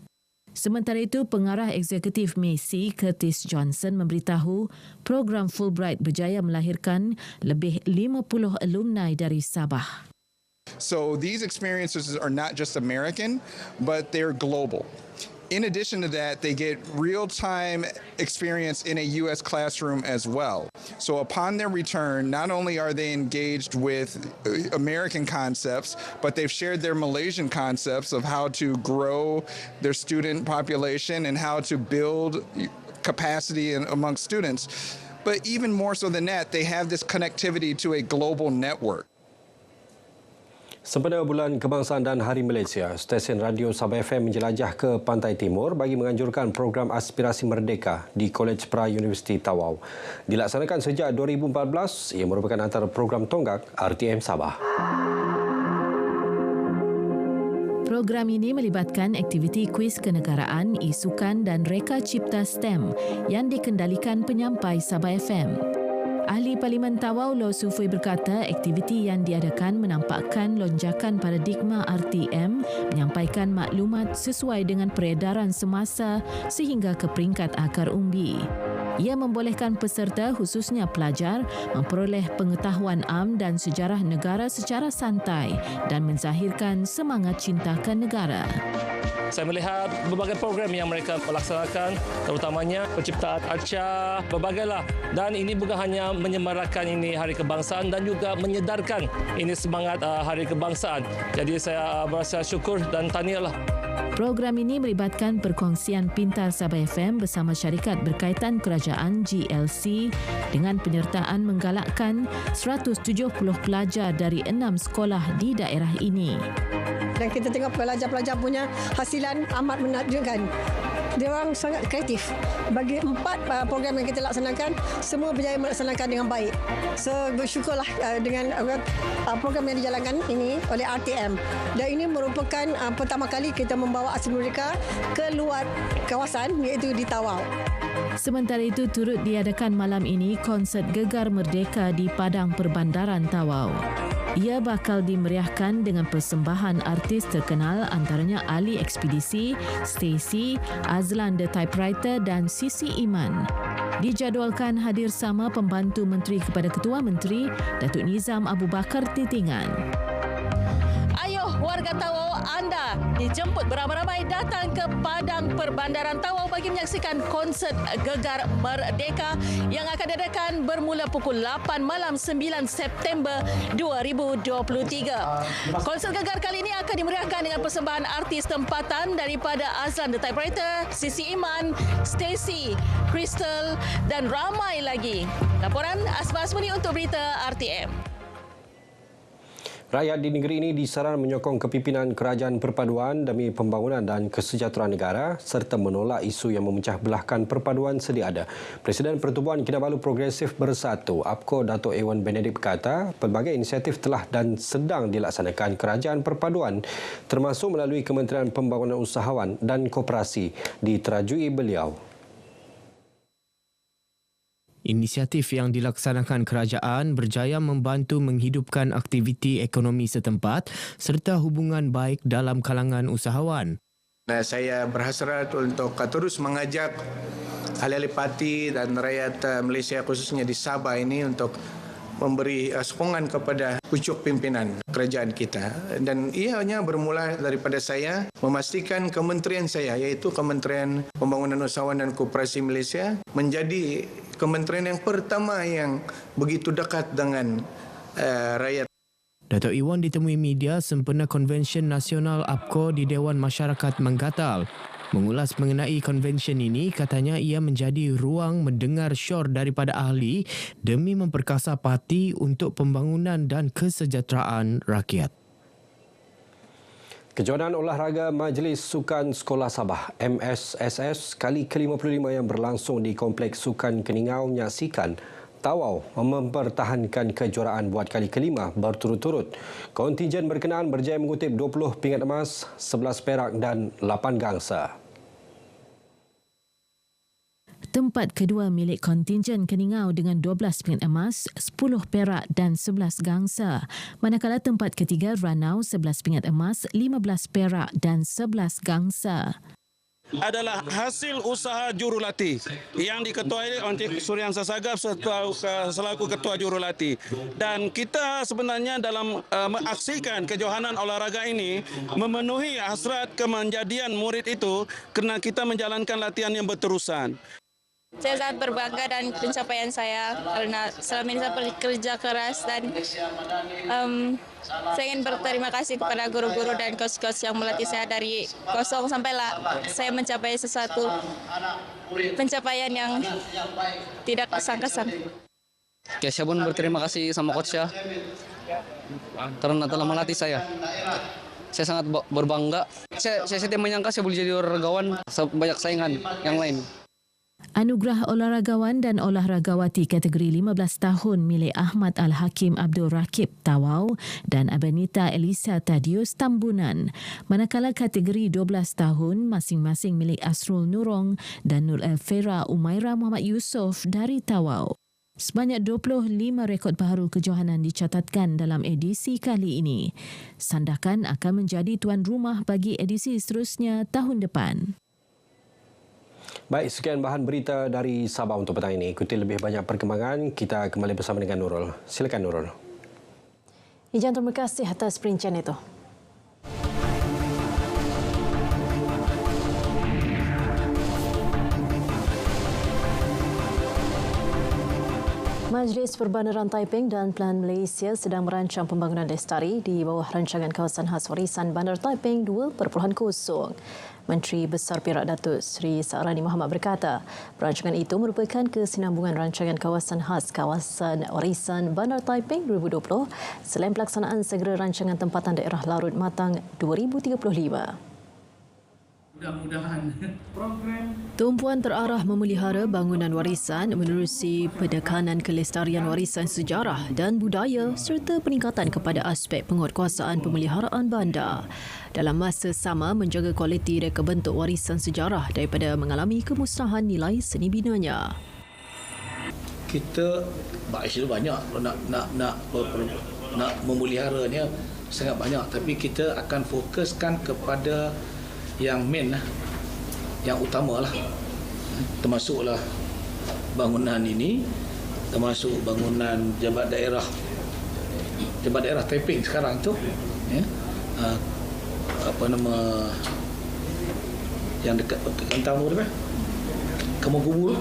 Sementara itu, Pengarah Eksekutif MESI Curtis Johnson memberitahu program Fulbright berjaya melahirkan lebih 50 alumni dari Sabah. So these experiences are not just American, but they're global. In addition to that, they get real-time experience in a U.S. classroom as well. So upon their return, not only are they engaged with American concepts, but they've shared their Malaysian concepts of how to grow their student population and how to build capacity amongst students. But even more so than that, they have this connectivity to a global network. Sempena Bulan Kebangsaan dan Hari Malaysia, stesen radio Sabah FM menjelajah ke Pantai Timur bagi menganjurkan program Aspirasi Merdeka di College Pra-Universiti Tawau. Dilaksanakan sejak 2014, ia merupakan antara program tonggak RTM Sabah. Program ini melibatkan aktiviti kuis kenegaraan, isukan dan reka cipta STEM yang dikendalikan penyampai Sabah FM. Ahli Parlimen Tawau Lo Sufui berkata aktiviti yang diadakan menampakkan lonjakan paradigma RTM menyampaikan maklumat sesuai dengan peredaran semasa sehingga ke peringkat akar umbi. Ia membolehkan peserta khususnya pelajar memperoleh pengetahuan am dan sejarah negara secara santai dan menzahirkan semangat cintakan negara. Saya melihat berbagai program yang mereka melaksanakan, terutamanya penciptaan arca, berbagailah. Dan ini bukan hanya menyemarakan ini Hari Kebangsaan dan juga menyedarkan ini semangat Hari Kebangsaan. Jadi saya berasa syukur dan tahniahlah. Program ini melibatkan perkongsian Pintar Sabah FM bersama syarikat berkaitan kerajaan GLC dengan penyertaan menggalakkan 170 pelajar dari 6 sekolah di daerah ini. Dan kita tengok pelajar-pelajar punya hasilan amat menakjubkan. Dia orang sangat kreatif. Bagi 4 program yang kita laksanakan, semua berjaya melaksanakan dengan baik. So bersyukurlah dengan program yang dijalankan ini oleh RTM. Dan ini merupakan pertama kali kita membawa Aspirasi Merdeka ke luar kawasan, iaitu di Tawau. Sementara itu, turut diadakan malam ini konsert Gegar Merdeka di Padang Perbandaran Tawau. Ia bakal dimeriahkan dengan persembahan artis terkenal antaranya Ali Ekspedisi, Stacy, Azlan The Typewriter dan Sisi Iman. Dijadualkan hadir sama Pembantu Menteri kepada Ketua Menteri, Datuk Nizam Abu Bakar Titingan. Ayo warga Tawau, anda dijemput beramai-ramai datang ke Padang Perbandaran Tawau bagi menyaksikan konsert Gegar Merdeka yang akan diadakan bermula pukul 8 malam 9 September 2023. Konsert Gegar kali ini akan dimeriahkan dengan persembahan artis tempatan daripada Azlan The Typewriter, Sisi Iman, Stacy, Crystal dan ramai lagi. Laporan Asma Asmuni untuk Berita RTM. Rakyat di negeri ini disaran menyokong kepimpinan kerajaan perpaduan demi pembangunan dan kesejahteraan negara serta menolak isu yang memecah belahkan perpaduan sedia ada. Presiden Pertubuhan Kinabalu Progresif Bersatu, APKO Dato' Ewan Benedict berkata, pelbagai inisiatif telah dan sedang dilaksanakan kerajaan perpaduan termasuk melalui Kementerian Pembangunan Usahawan dan Koperasi diterajui beliau. Inisiatif yang dilaksanakan kerajaan berjaya membantu menghidupkan aktiviti ekonomi setempat serta hubungan baik dalam kalangan usahawan. Saya berhasrat untuk terus mengajak ahli-ahli parti dan rakyat Malaysia khususnya di Sabah ini untuk memberi sokongan kepada pucuk pimpinan kerajaan kita, dan ianya bermula daripada saya memastikan kementerian saya iaitu Kementerian Pembangunan Usahawan dan Koperasi Malaysia menjadi kementerian yang pertama yang begitu dekat dengan rakyat. Dato' Iwan ditemui media sempena Konvensyen Nasional APKO di Dewan Masyarakat Manggatal. Mengulas mengenai konvensyen ini, katanya ia menjadi ruang mendengar syur daripada ahli demi memperkasa parti untuk pembangunan dan kesejahteraan rakyat. Kejohanan Olahraga Majlis Sukan Sekolah Sabah MSSS kali ke-55 yang berlangsung di Kompleks Sukan Keningau menyaksikan Tawau mempertahankan kejuaraan buat kali kelima berturut-turut. Kontingen berkenaan berjaya mengutip 20 pingat emas, 11 perak dan 8 gangsa. Tempat kedua milik kontingen Keningau dengan 12 pingat emas, 10 perak dan 11 gangsa. Manakala tempat ketiga Ranau 11 pingat emas, 15 perak dan 11 gangsa. Adalah hasil usaha jurulatih yang diketuai oleh Suryamsa Sagaf selaku ketua jurulatih, dan kita sebenarnya dalam mengaksikan kejohanan olahraga ini memenuhi hasrat kemenjadian murid itu kerana kita menjalankan latihan yang berterusan. Saya sangat berbangga dan pencapaian saya karena selama ini saya bekerja keras, dan saya ingin berterima kasih kepada guru-guru dan coach-coach yang melatih saya dari kosong sampailah saya mencapai sesuatu pencapaian yang tidak sangka-sangka. Saya pun berterima kasih sama coach ya karena telah melatih saya. Saya sangat berbangga. Saya tidak menyangka saya boleh jadi olahragawan banyak saingan yang lain. Anugerah Olahragawan dan Olahragawati kategori 15 tahun milik Ahmad Al-Hakim Abdul Rakib Tawau dan Abanita Elisa Tadius Tambunan. Manakala kategori 12 tahun masing-masing milik Asrul Nurong dan Nur Elfera Umaira Muhammad Yusof dari Tawau. Sebanyak 25 rekod baru kejohanan dicatatkan dalam edisi kali ini. Sandakan akan menjadi tuan rumah bagi edisi seterusnya tahun depan. Baik, sekian bahan berita dari Sabah untuk petang ini. Ikuti lebih banyak perkembangan, kita kembali bersama dengan Nurul. Silakan Nurul. Ijan, terima kasih atas perincian itu. Majlis Perbandaran Taiping dan Pelan Malaysia sedang merancang pembangunan lestari di bawah rancangan kawasan khas warisan Bandar Taiping 2.0. Menteri Besar Perak Datuk Seri Sa'rani Muhammad berkata, perancangan itu merupakan kesinambungan rancangan kawasan khas kawasan warisan Bandar Taiping 2020 selain pelaksanaan segera rancangan tempatan daerah Larut Matang 2035. Tumpuan terarah memelihara bangunan warisan menerusi pendekanan kelestarian warisan sejarah dan budaya serta peningkatan kepada aspek penguatkuasaan pemeliharaan bandar. Dalam masa sama menjaga kualiti reka bentuk warisan sejarah daripada mengalami kemusnahan nilai seni binanya. Kita actually banyak nak memeliharanya sangat banyak, tapi kita akan fokuskan kepada yang main lah, yang utama lah, termasuklah bangunan ini, termasuk bangunan jabat daerah Taiping sekarang tu, ya, apa nama yang dekat Kentang tu, Kampung Kubu,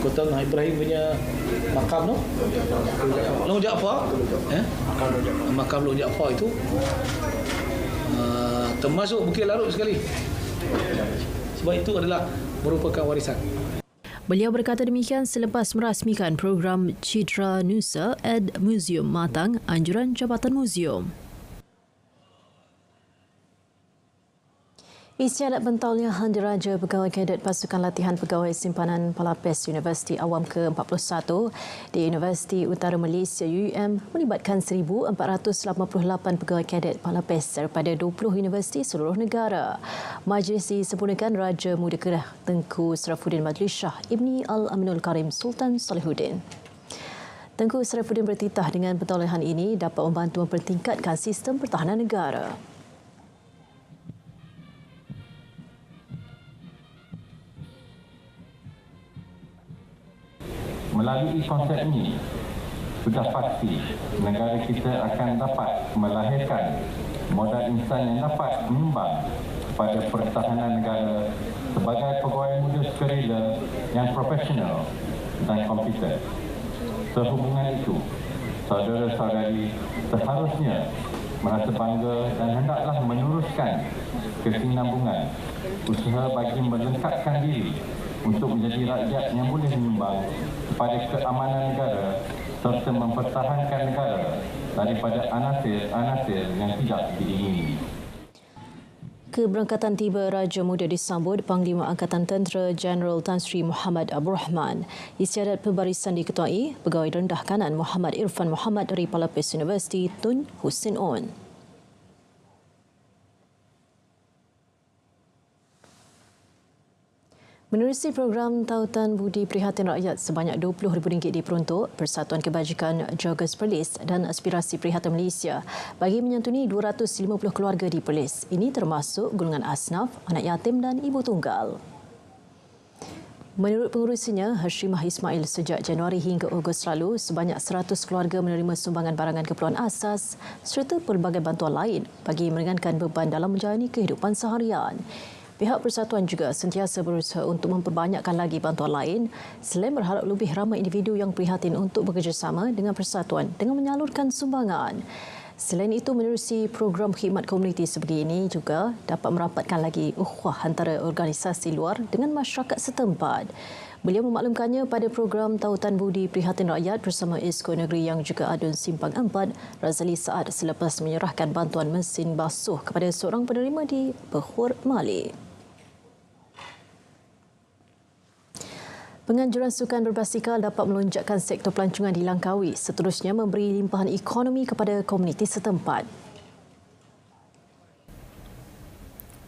Kota Ibrahim punya makam tu, Long Jaafar, makam Long Jaafar itu. Termasuk Bukit Larut sekali. Sebab itu adalah merupakan warisan. Beliau berkata demikian selepas merasmikan program Citra Nusa at Museum Matang, anjuran Jabatan Museum. Isyarat bentalnya Handiraja Pegawai Kadet Pasukan Latihan Pegawai Simpanan Palapes Universiti Awam ke-41 di Universiti Utara Malaysia UUM melibatkan 1,488 pegawai kadet Palapes daripada 20 universiti seluruh negara. Majlis disempurnakan Raja Muda Kedah Tengku Sarafuddin Majlis Shah Ibni Al-Aminul Karim Sultan Salihuddin. Tengku Sarafuddin bertitah dengan pentolehan ini dapat membantu mempertingkatkan sistem pertahanan negara. Melalui konsep ini, sudah pasti negara kita akan dapat melahirkan modal insan yang dapat menyumbang kepada pertahanan negara sebagai pegawai muda sukarela yang profesional dan kompeten. Sehubungan itu, saudara-saudari seharusnya merasa bangga dan hendaklah meneruskan kesinambungan usaha bagi melengkapkan diri untuk menjadi rakyat yang boleh menyumbang kepada keamanan negara serta mempertahankan negara daripada anasir-anasir yang tidak diingini. Keberangkatan tiba Raja Muda disambut Panglima Angkatan Tentera Jeneral Tan Sri Muhammad Abdul Rahman. Isyarat pembarisan diketuai Pegawai Rendah Kanan Muhammad Irfan Muhammad dari Palapes Universiti Tun Hussein On. Menerusi program Tautan Budi Prihatin Rakyat sebanyak RM20,000 diperuntuk Persatuan Kebajikan Joggers Perlis dan Aspirasi Prihatin Malaysia bagi menyantuni 250 keluarga di Perlis. Ini termasuk golongan asnaf, anak yatim dan ibu tunggal. Menurut pengurusinya, Hashimah Ismail, sejak Januari hingga Ogos lalu, sebanyak 100 keluarga menerima sumbangan barangan keperluan asas serta pelbagai bantuan lain bagi meringankan beban dalam menjalani kehidupan seharian. Pihak persatuan juga sentiasa berusaha untuk memperbanyakkan lagi bantuan lain selain berharap lebih ramai individu yang prihatin untuk bekerjasama dengan persatuan dengan menyalurkan sumbangan. Selain itu, menerusi program khidmat komuniti sebegini juga dapat merapatkan lagi ukhuwah antara organisasi luar dengan masyarakat setempat. Beliau memaklumkannya pada program Tautan Budi Prihatin Rakyat bersama Esko Negeri yang juga Adun Simpang 4, Razali Saad, selepas menyerahkan bantuan mesin basuh kepada seorang penerima di Behur, Malik. Penganjuran sukan berbasikal dapat melonjakkan sektor pelancongan di Langkawi, seterusnya memberi limpahan ekonomi kepada komuniti setempat.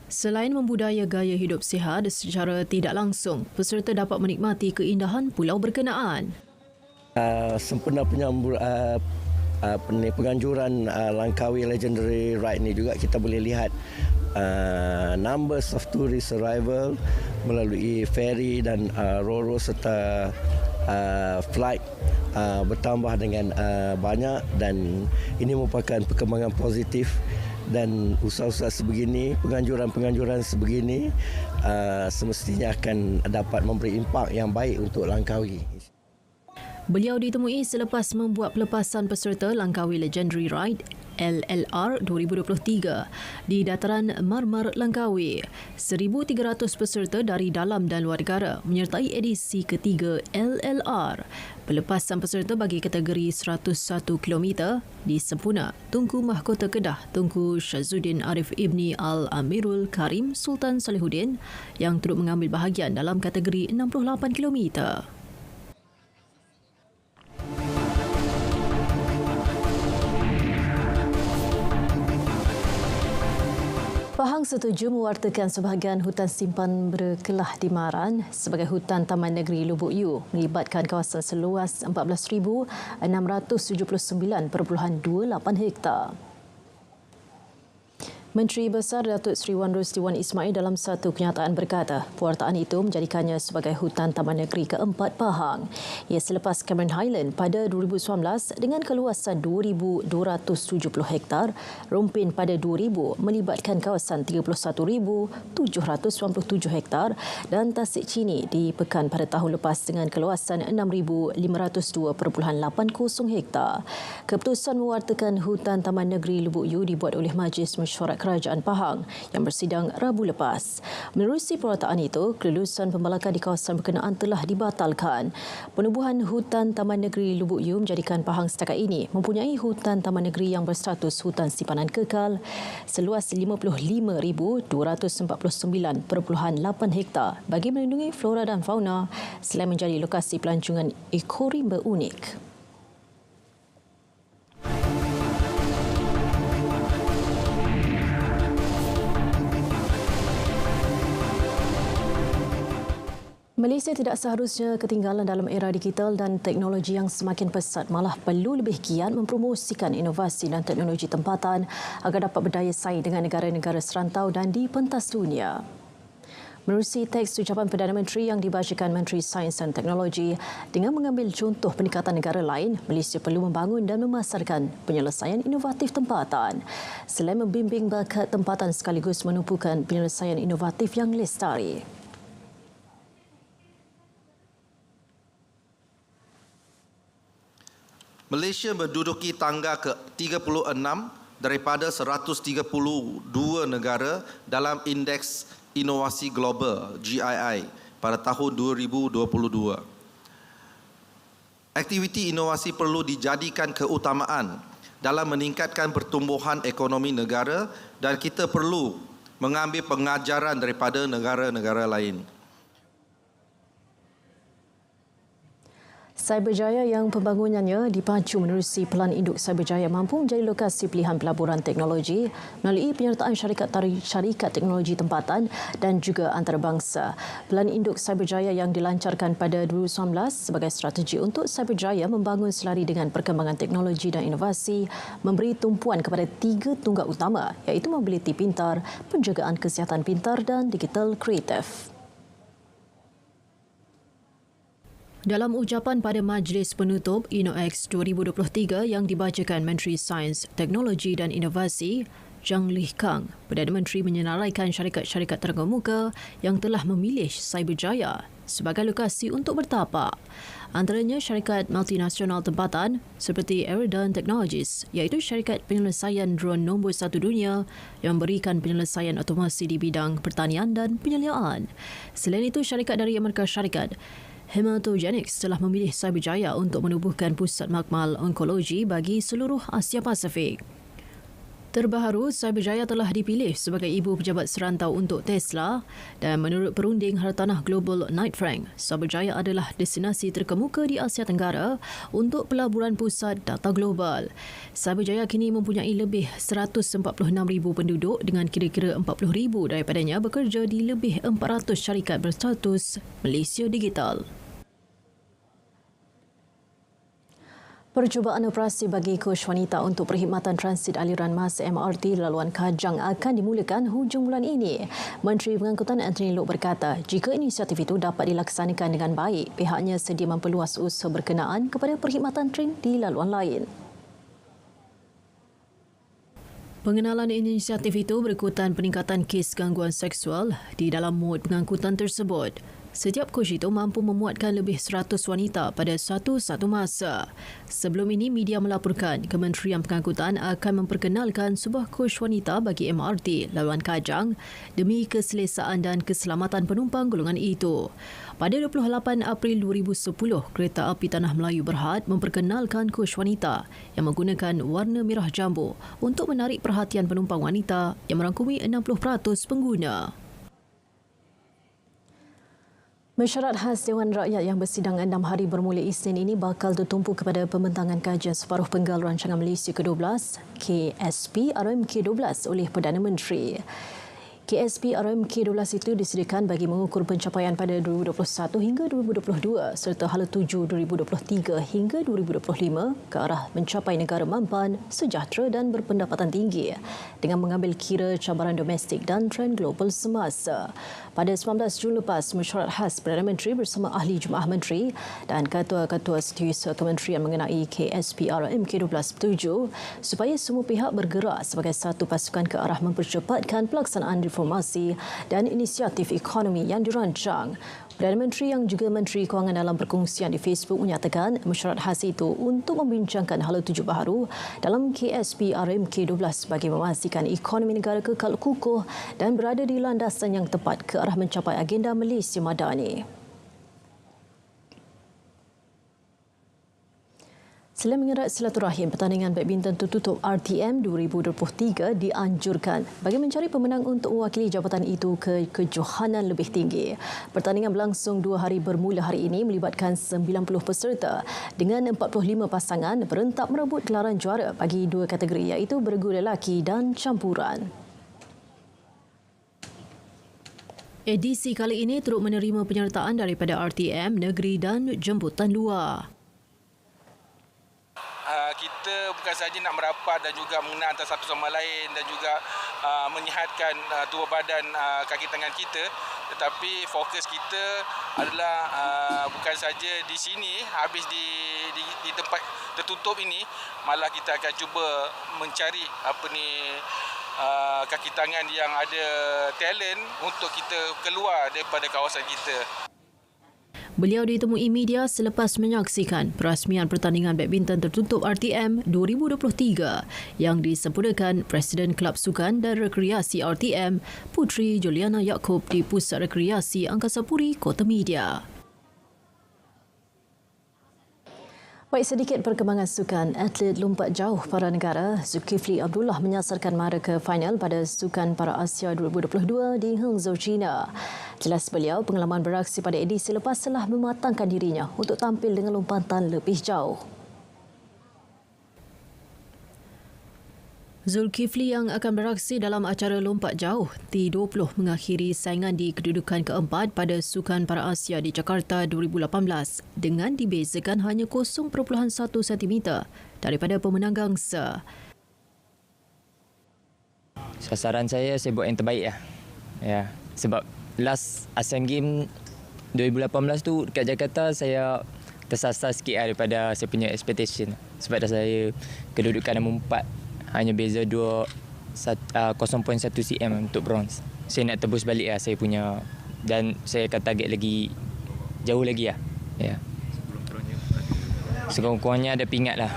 Selain membudaya gaya hidup sihat secara tidak langsung, peserta dapat menikmati keindahan pulau berkenaan. Sempena penganjuran Langkawi Legendary Ride ni juga kita boleh lihat numbers of tourist arrival melalui ferry dan ro-ro serta flight bertambah dengan banyak, dan ini merupakan perkembangan positif, dan usaha-usaha sebegini, penganjuran-penganjuran sebegini semestinya akan dapat memberi impak yang baik untuk Langkawi. Beliau ditemui selepas membuat pelepasan peserta Langkawi Legendary Ride LLR 2023 di Dataran Marmar Langkawi. 1,300 peserta dari dalam dan luar negara menyertai edisi ketiga LLR. Pelepasan peserta bagi kategori 101 km di Sempuna, Tunku Mahkota Kedah Tunku Syazuddin Arif Ibni Al-Amirul Karim Sultan Salihuddin yang turut mengambil bahagian dalam kategori 68 km. Pahang setuju mewartakan sebahagian hutan simpan berkelah di Maran sebagai hutan Taman Negeri Lubuk U melibatkan kawasan seluas 14,679.28 hektar. Menteri Besar Datuk Seri Wan Rusdi Wan Ismail dalam satu kenyataan berkata, pewartaan itu menjadikannya sebagai hutan Taman Negeri keempat Pahang. Ia selepas Cameron Highland pada 2019 dengan keluasan 2,270 hektar, Rompin pada 2000 melibatkan kawasan 31,797 hektar dan Tasik Chini di Pekan pada tahun lepas dengan keluasan 6,502.80 hektar. Keputusan mewartakan hutan Taman Negeri Lubuk U dibuat oleh Majlis Mesyuarat Kerajaan Pahang yang bersidang Rabu lepas. Menerusi pewartaan itu, kelulusan pembalakan di kawasan berkenaan telah dibatalkan. Penubuhan hutan Taman Negeri Lubuk U menjadikan Pahang setakat ini mempunyai hutan Taman Negeri yang berstatus hutan simpanan kekal seluas 55,249.8 hektar bagi melindungi flora dan fauna selain menjadi lokasi pelancongan ekorimba unik. Malaysia tidak seharusnya ketinggalan dalam era digital dan teknologi yang semakin pesat, malah perlu lebih giat mempromosikan inovasi dan teknologi tempatan agar dapat berdaya saing dengan negara-negara serantau dan di pentas dunia. Menerusi teks ucapan Perdana Menteri yang dibacakan Menteri Sains dan Teknologi, dengan mengambil contoh pendekatan negara lain, Malaysia perlu membangun dan memasarkan penyelesaian inovatif tempatan. Selain membimbing bakat tempatan sekaligus menumpukan penyelesaian inovatif yang lestari. Malaysia menduduki tangga ke-36 daripada 132 negara dalam Indeks Inovasi Global GII pada tahun 2022. Aktiviti inovasi perlu dijadikan keutamaan dalam meningkatkan pertumbuhan ekonomi negara dan kita perlu mengambil pengajaran daripada negara-negara lain. Cyberjaya yang pembangunannya dipacu menerusi Pelan Induk Cyberjaya mampu menjadi lokasi pilihan pelaburan teknologi melalui penyertaan syarikat teknologi tempatan dan juga antarabangsa. Pelan Induk Cyberjaya yang dilancarkan pada 2019 sebagai strategi untuk Cyberjaya membangun selari dengan perkembangan teknologi dan inovasi, memberi tumpuan kepada 3 tunggak utama iaitu mobiliti pintar, penjagaan kesihatan pintar dan digital kreatif. Dalam ucapan pada Majlis Penutup InnoX 2023 yang dibacakan Menteri Sains, Teknologi dan Inovasi, Zhang Lih Kang, Perdana Menteri menyenaraikan syarikat-syarikat terkemuka yang telah memilih Cyberjaya sebagai lokasi untuk bertapak. Antaranya syarikat multinasional tempatan seperti Aerodon Technologies, iaitu syarikat penyelesaian drone nombor 1 dunia yang memberikan penyelesaian otomasi di bidang pertanian dan penyeliaan. Selain itu, syarikat dari Amerika Syarikat Hematogenics telah memilih Cyberjaya untuk menubuhkan pusat makmal onkologi bagi seluruh Asia Pasifik. Terbaharu, Cyberjaya telah dipilih sebagai ibu pejabat serantau untuk Tesla dan menurut perunding hartanah global Knight Frank, Cyberjaya adalah destinasi terkemuka di Asia Tenggara untuk pelaburan pusat data global. Cyberjaya kini mempunyai lebih 146,000 penduduk dengan kira-kira 40,000 daripadanya bekerja di lebih 400 syarikat berstatus Malaysia Digital. Percubaan operasi bagi kos wanita untuk perkhidmatan transit aliran mas MRT laluan Kajang akan dimulakan hujung bulan ini. Menteri Pengangkutan Anthony Loke berkata, jika inisiatif itu dapat dilaksanakan dengan baik, pihaknya sedia memperluas usaha berkenaan kepada perkhidmatan train di laluan lain. Pengenalan inisiatif itu berikutan peningkatan kes gangguan seksual di dalam mod pengangkutan tersebut. Setiap coach itu mampu memuatkan lebih 100 wanita pada satu masa. Sebelum ini, media melaporkan Kementerian Pengangkutan akan memperkenalkan sebuah coach wanita bagi MRT laluan Kajang demi keselesaan dan keselamatan penumpang golongan itu. Pada 28 April 2010, Kereta Api Tanah Melayu Berhad memperkenalkan coach wanita yang menggunakan warna merah jambu untuk menarik perhatian penumpang wanita yang merangkumi 60% pengguna. Mesyuarat khas Dewan Rakyat yang bersidang 6 hari bermula Isnin ini bakal tertumpu kepada pembentangan kajian separuh penggal Rancangan Malaysia ke-12 KSP RMK-12 oleh Perdana Menteri. KSP RMK-12 itu disediakan bagi mengukur pencapaian pada 2021 hingga 2022 serta hala tuju 2023 hingga 2025 ke arah mencapai negara mampan, sejahtera dan berpendapatan tinggi dengan mengambil kira cabaran domestik dan trend global semasa. Pada 19 Jun lepas, Mesyuarat Khas Perdana Menteri bersama Ahli Jemaah Menteri dan Ketua-Ketua Setiausaha Kementerian mengenai KSP RMK-12 bertuju supaya semua pihak bergerak sebagai satu pasukan ke arah mempercepatkan pelaksanaan reformasi dan inisiatif ekonomi yang dirancang. Perdana Menteri yang juga Menteri Kewangan dalam perkongsian di Facebook menyatakan mesyuarat khas itu untuk membincangkan hala tuju baharu dalam KSP RMK-12 bagi memastikan ekonomi negara kekal kukuh dan berada di landasan yang tepat ke arah mencapai agenda Malaysia Madani. Selain mengerat silaturahim, pertandingan badminton tertutup RTM 2023 dianjurkan bagi mencari pemenang untuk mewakili jabatan itu ke kejohanan lebih tinggi. Pertandingan berlangsung 2 hari bermula hari ini melibatkan 90 peserta dengan 45 pasangan berentak merebut gelaran juara bagi 2 kategori iaitu bergu lelaki dan campuran. Edisi kali ini turut menerima penyertaan daripada RTM, negeri dan jemputan luar. Kita bukan sahaja nak merapat dan juga mengenal antara satu sama lain dan juga menyihatkan tubuh badan kaki tangan kita, tetapi fokus kita adalah bukan sahaja di sini habis di tempat tertutup ini, malah kita akan cuba mencari kaki tangan yang ada talent untuk kita keluar daripada kawasan kita. Beliau ditemui media selepas menyaksikan perasmian pertandingan badminton tertutup RTM 2023 yang disempurnakan Presiden Kelab Sukan dan Rekreasi RTM, Puteri Juliana Yaakob di Pusat Rekreasi Angkasa Puri, Kota Media. Baik, sedikit perkembangan sukan. Atlet lompat jauh para negara Zulkifli Abdullah menyasarkan mara ke final pada Sukan Para Asia 2022 di Hangzhou, China. Jelas beliau, pengalaman beraksi pada edisi lepas telah mematangkan dirinya untuk tampil dengan lompatan lebih jauh. Zulkifli yang akan beraksi dalam acara lompat jauh T20 mengakhiri saingan di kedudukan keempat pada Sukan Para Asia di Jakarta 2018 dengan dibezakan hanya 0.1 cm daripada pemenang gangsa. Sasaran saya buat yang terbaik lah. Ya, sebab last Asian Games 2018 tu dekat Jakarta saya tersasar sikit daripada saya punya expectation. Sebab dah saya kedudukan nombor 4. Hanya beza 0.1 cm untuk bronze. Saya nak tebus balik lah saya punya, dan saya akan target lagi jauh lagi lah. Ya. Sekurang-kurangnya ada pingat lah.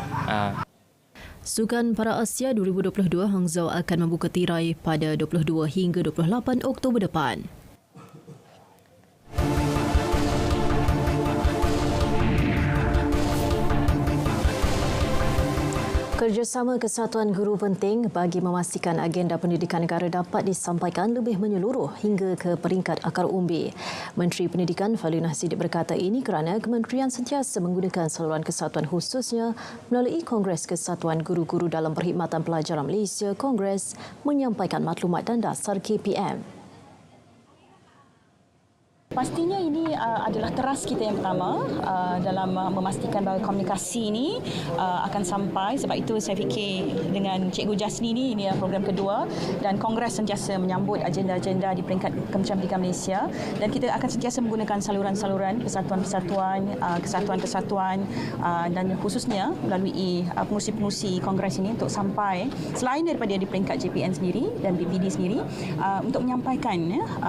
Sukan Para Asia 2022 Hangzhou akan membuka tirai pada 22 hingga 28 Oktober depan. Kerjasama kesatuan guru penting bagi memastikan agenda pendidikan negara dapat disampaikan lebih menyeluruh hingga ke peringkat akar umbi. Menteri Pendidikan Fadlin Nasidik berkata ini kerana kementerian sentiasa menggunakan saluran kesatuan khususnya melalui Kongres Kesatuan Guru-Guru dalam Perkhidmatan Pelajaran Malaysia Kongres menyampaikan maklumat dan dasar KPM. Pastinya ini adalah teras kita yang pertama dalam memastikan bahawa komunikasi ini akan sampai. Sebab itu saya fikir dengan Cikgu Jasni ini adalah program kedua dan Kongres sentiasa menyambut agenda-agenda di peringkat Kementerian Pendidikan Malaysia, dan kita akan sentiasa menggunakan saluran-saluran persatuan-persatuan, kesatuan-kesatuan dan khususnya melalui pengurusi-pengurusi Kongres ini untuk sampai selain daripada di peringkat JPN sendiri dan BPD sendiri untuk menyampaikan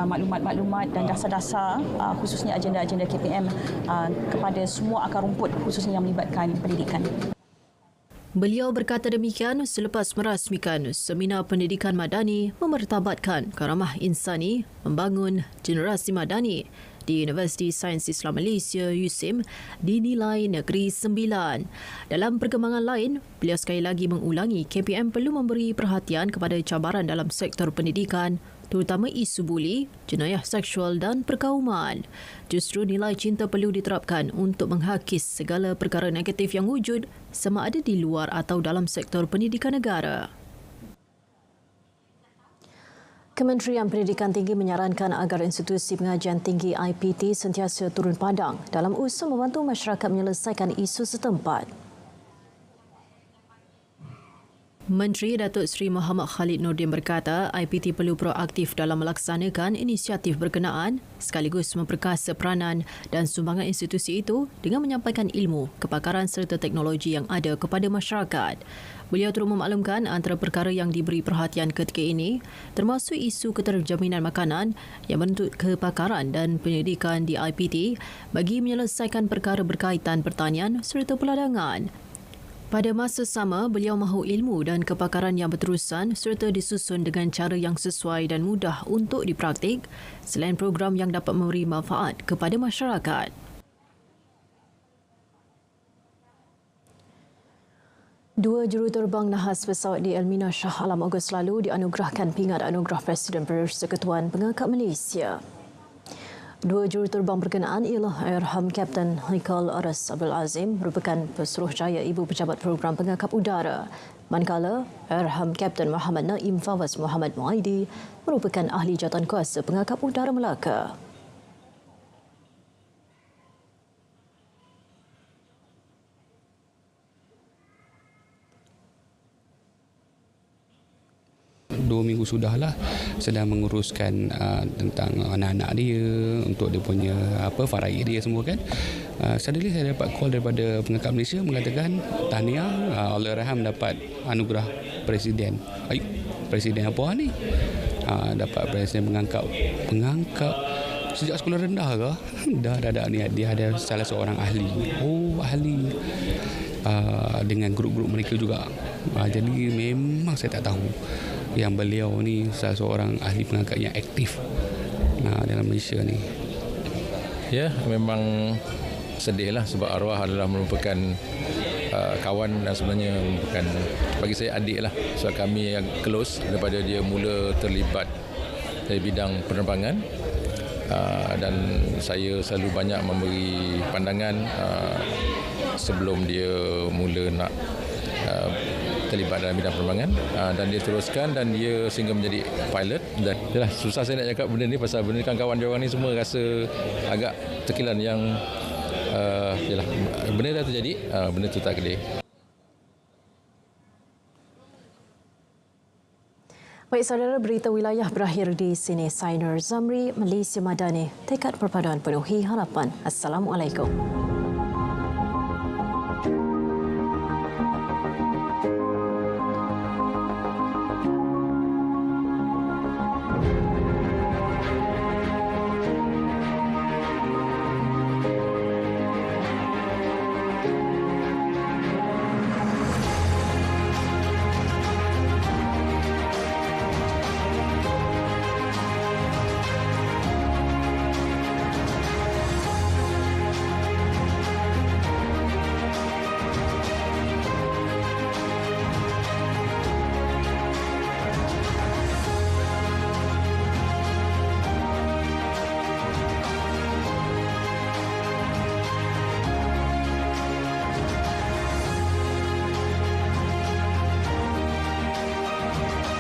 maklumat-maklumat dan dasar-dasar khususnya agenda-agenda KPM kepada semua akar rumput khususnya yang melibatkan pendidikan. Beliau berkata demikian selepas merasmikan Seminar Pendidikan Madani memertabatkan karamah insani membangun generasi madani di Universiti Sains Islam Malaysia USIM dinilai Negeri Sembilan. Dalam perkembangan lain, beliau sekali lagi mengulangi KPM perlu memberi perhatian kepada cabaran dalam sektor pendidikan, terutama isu buli, jenayah seksual dan perkauman. Justru nilai cinta perlu diterapkan untuk menghakis segala perkara negatif yang wujud sama ada di luar atau dalam sektor pendidikan negara. Kementerian Pendidikan Tinggi menyarankan agar institusi pengajian tinggi IPT sentiasa turun padang dalam usaha membantu masyarakat menyelesaikan isu setempat. Menteri Datuk Seri Muhammad Khalid Nordin berkata IPT perlu proaktif dalam melaksanakan inisiatif berkenaan sekaligus memperkasa peranan dan sumbangan institusi itu dengan menyampaikan ilmu, kepakaran serta teknologi yang ada kepada masyarakat. Beliau turut memaklumkan antara perkara yang diberi perhatian ketika ini termasuk isu keterjaminan makanan yang menuntut kepakaran dan pendidikan di IPT bagi menyelesaikan perkara berkaitan pertanian serta peladangan. Pada masa sama, beliau mahu ilmu dan kepakaran yang berterusan serta disusun dengan cara yang sesuai dan mudah untuk dipraktik selain program yang dapat memberi manfaat kepada masyarakat. Dua juruterbang nahas pesawat di Elmina Shah Alam Ogos lalu dianugerahkan pingat anugerah Presiden Persekutuan Pengangkat Malaysia. Dua juruterbang berkenaan ialah Airham Kapten Haikal Aras Abdul Azim merupakan Pesuruhjaya Ibu Pejabat Program Pengangkap Udara, manakala Airham Kapten Muhammad Naim Fawaz Muhammad Muaidi merupakan Ahli Jawatankuasa Pengangkap Udara Melaka. Dua minggu sudahlah sedang menguruskan tentang anak-anak dia untuk dia punya faraid dia semua kan. Suddenly saya dapat call daripada Pengangkat Malaysia mengatakan tahniah Allahyarham dapat anugerah Presiden. Presiden apa ni? Dapat Presiden mengangkat sejak sekolah rendah ke? Dah ada ni dia ada salah seorang ahli. Ahli dengan grup-grup mereka juga. Jadi memang saya tak tahu yang beliau ni salah seorang ahli pengangkat yang aktif dalam Malaysia ni. Ya, memang sedih lah sebab arwah adalah merupakan kawan dan sebenarnya merupakan bagi saya adik lah. Sebab kami yang close daripada dia mula terlibat dari bidang penerbangan dan saya selalu banyak memberi pandangan sebelum dia mula nak terlibat dalam bidang penerbangan dan dia teruskan dan dia sehingga menjadi pilot. Dan yalah, susah saya nak cakap benda ni pasal benda ni kan kawan dia orang ni semua rasa agak terkilan yang yalah, benda dah terjadi, benda tu tak kedai. Baik saudara, berita wilayah berakhir di sini. Saya Nur Zamri, Malaysia Madani, tekad perpaduan penuhi harapan. Assalamualaikum.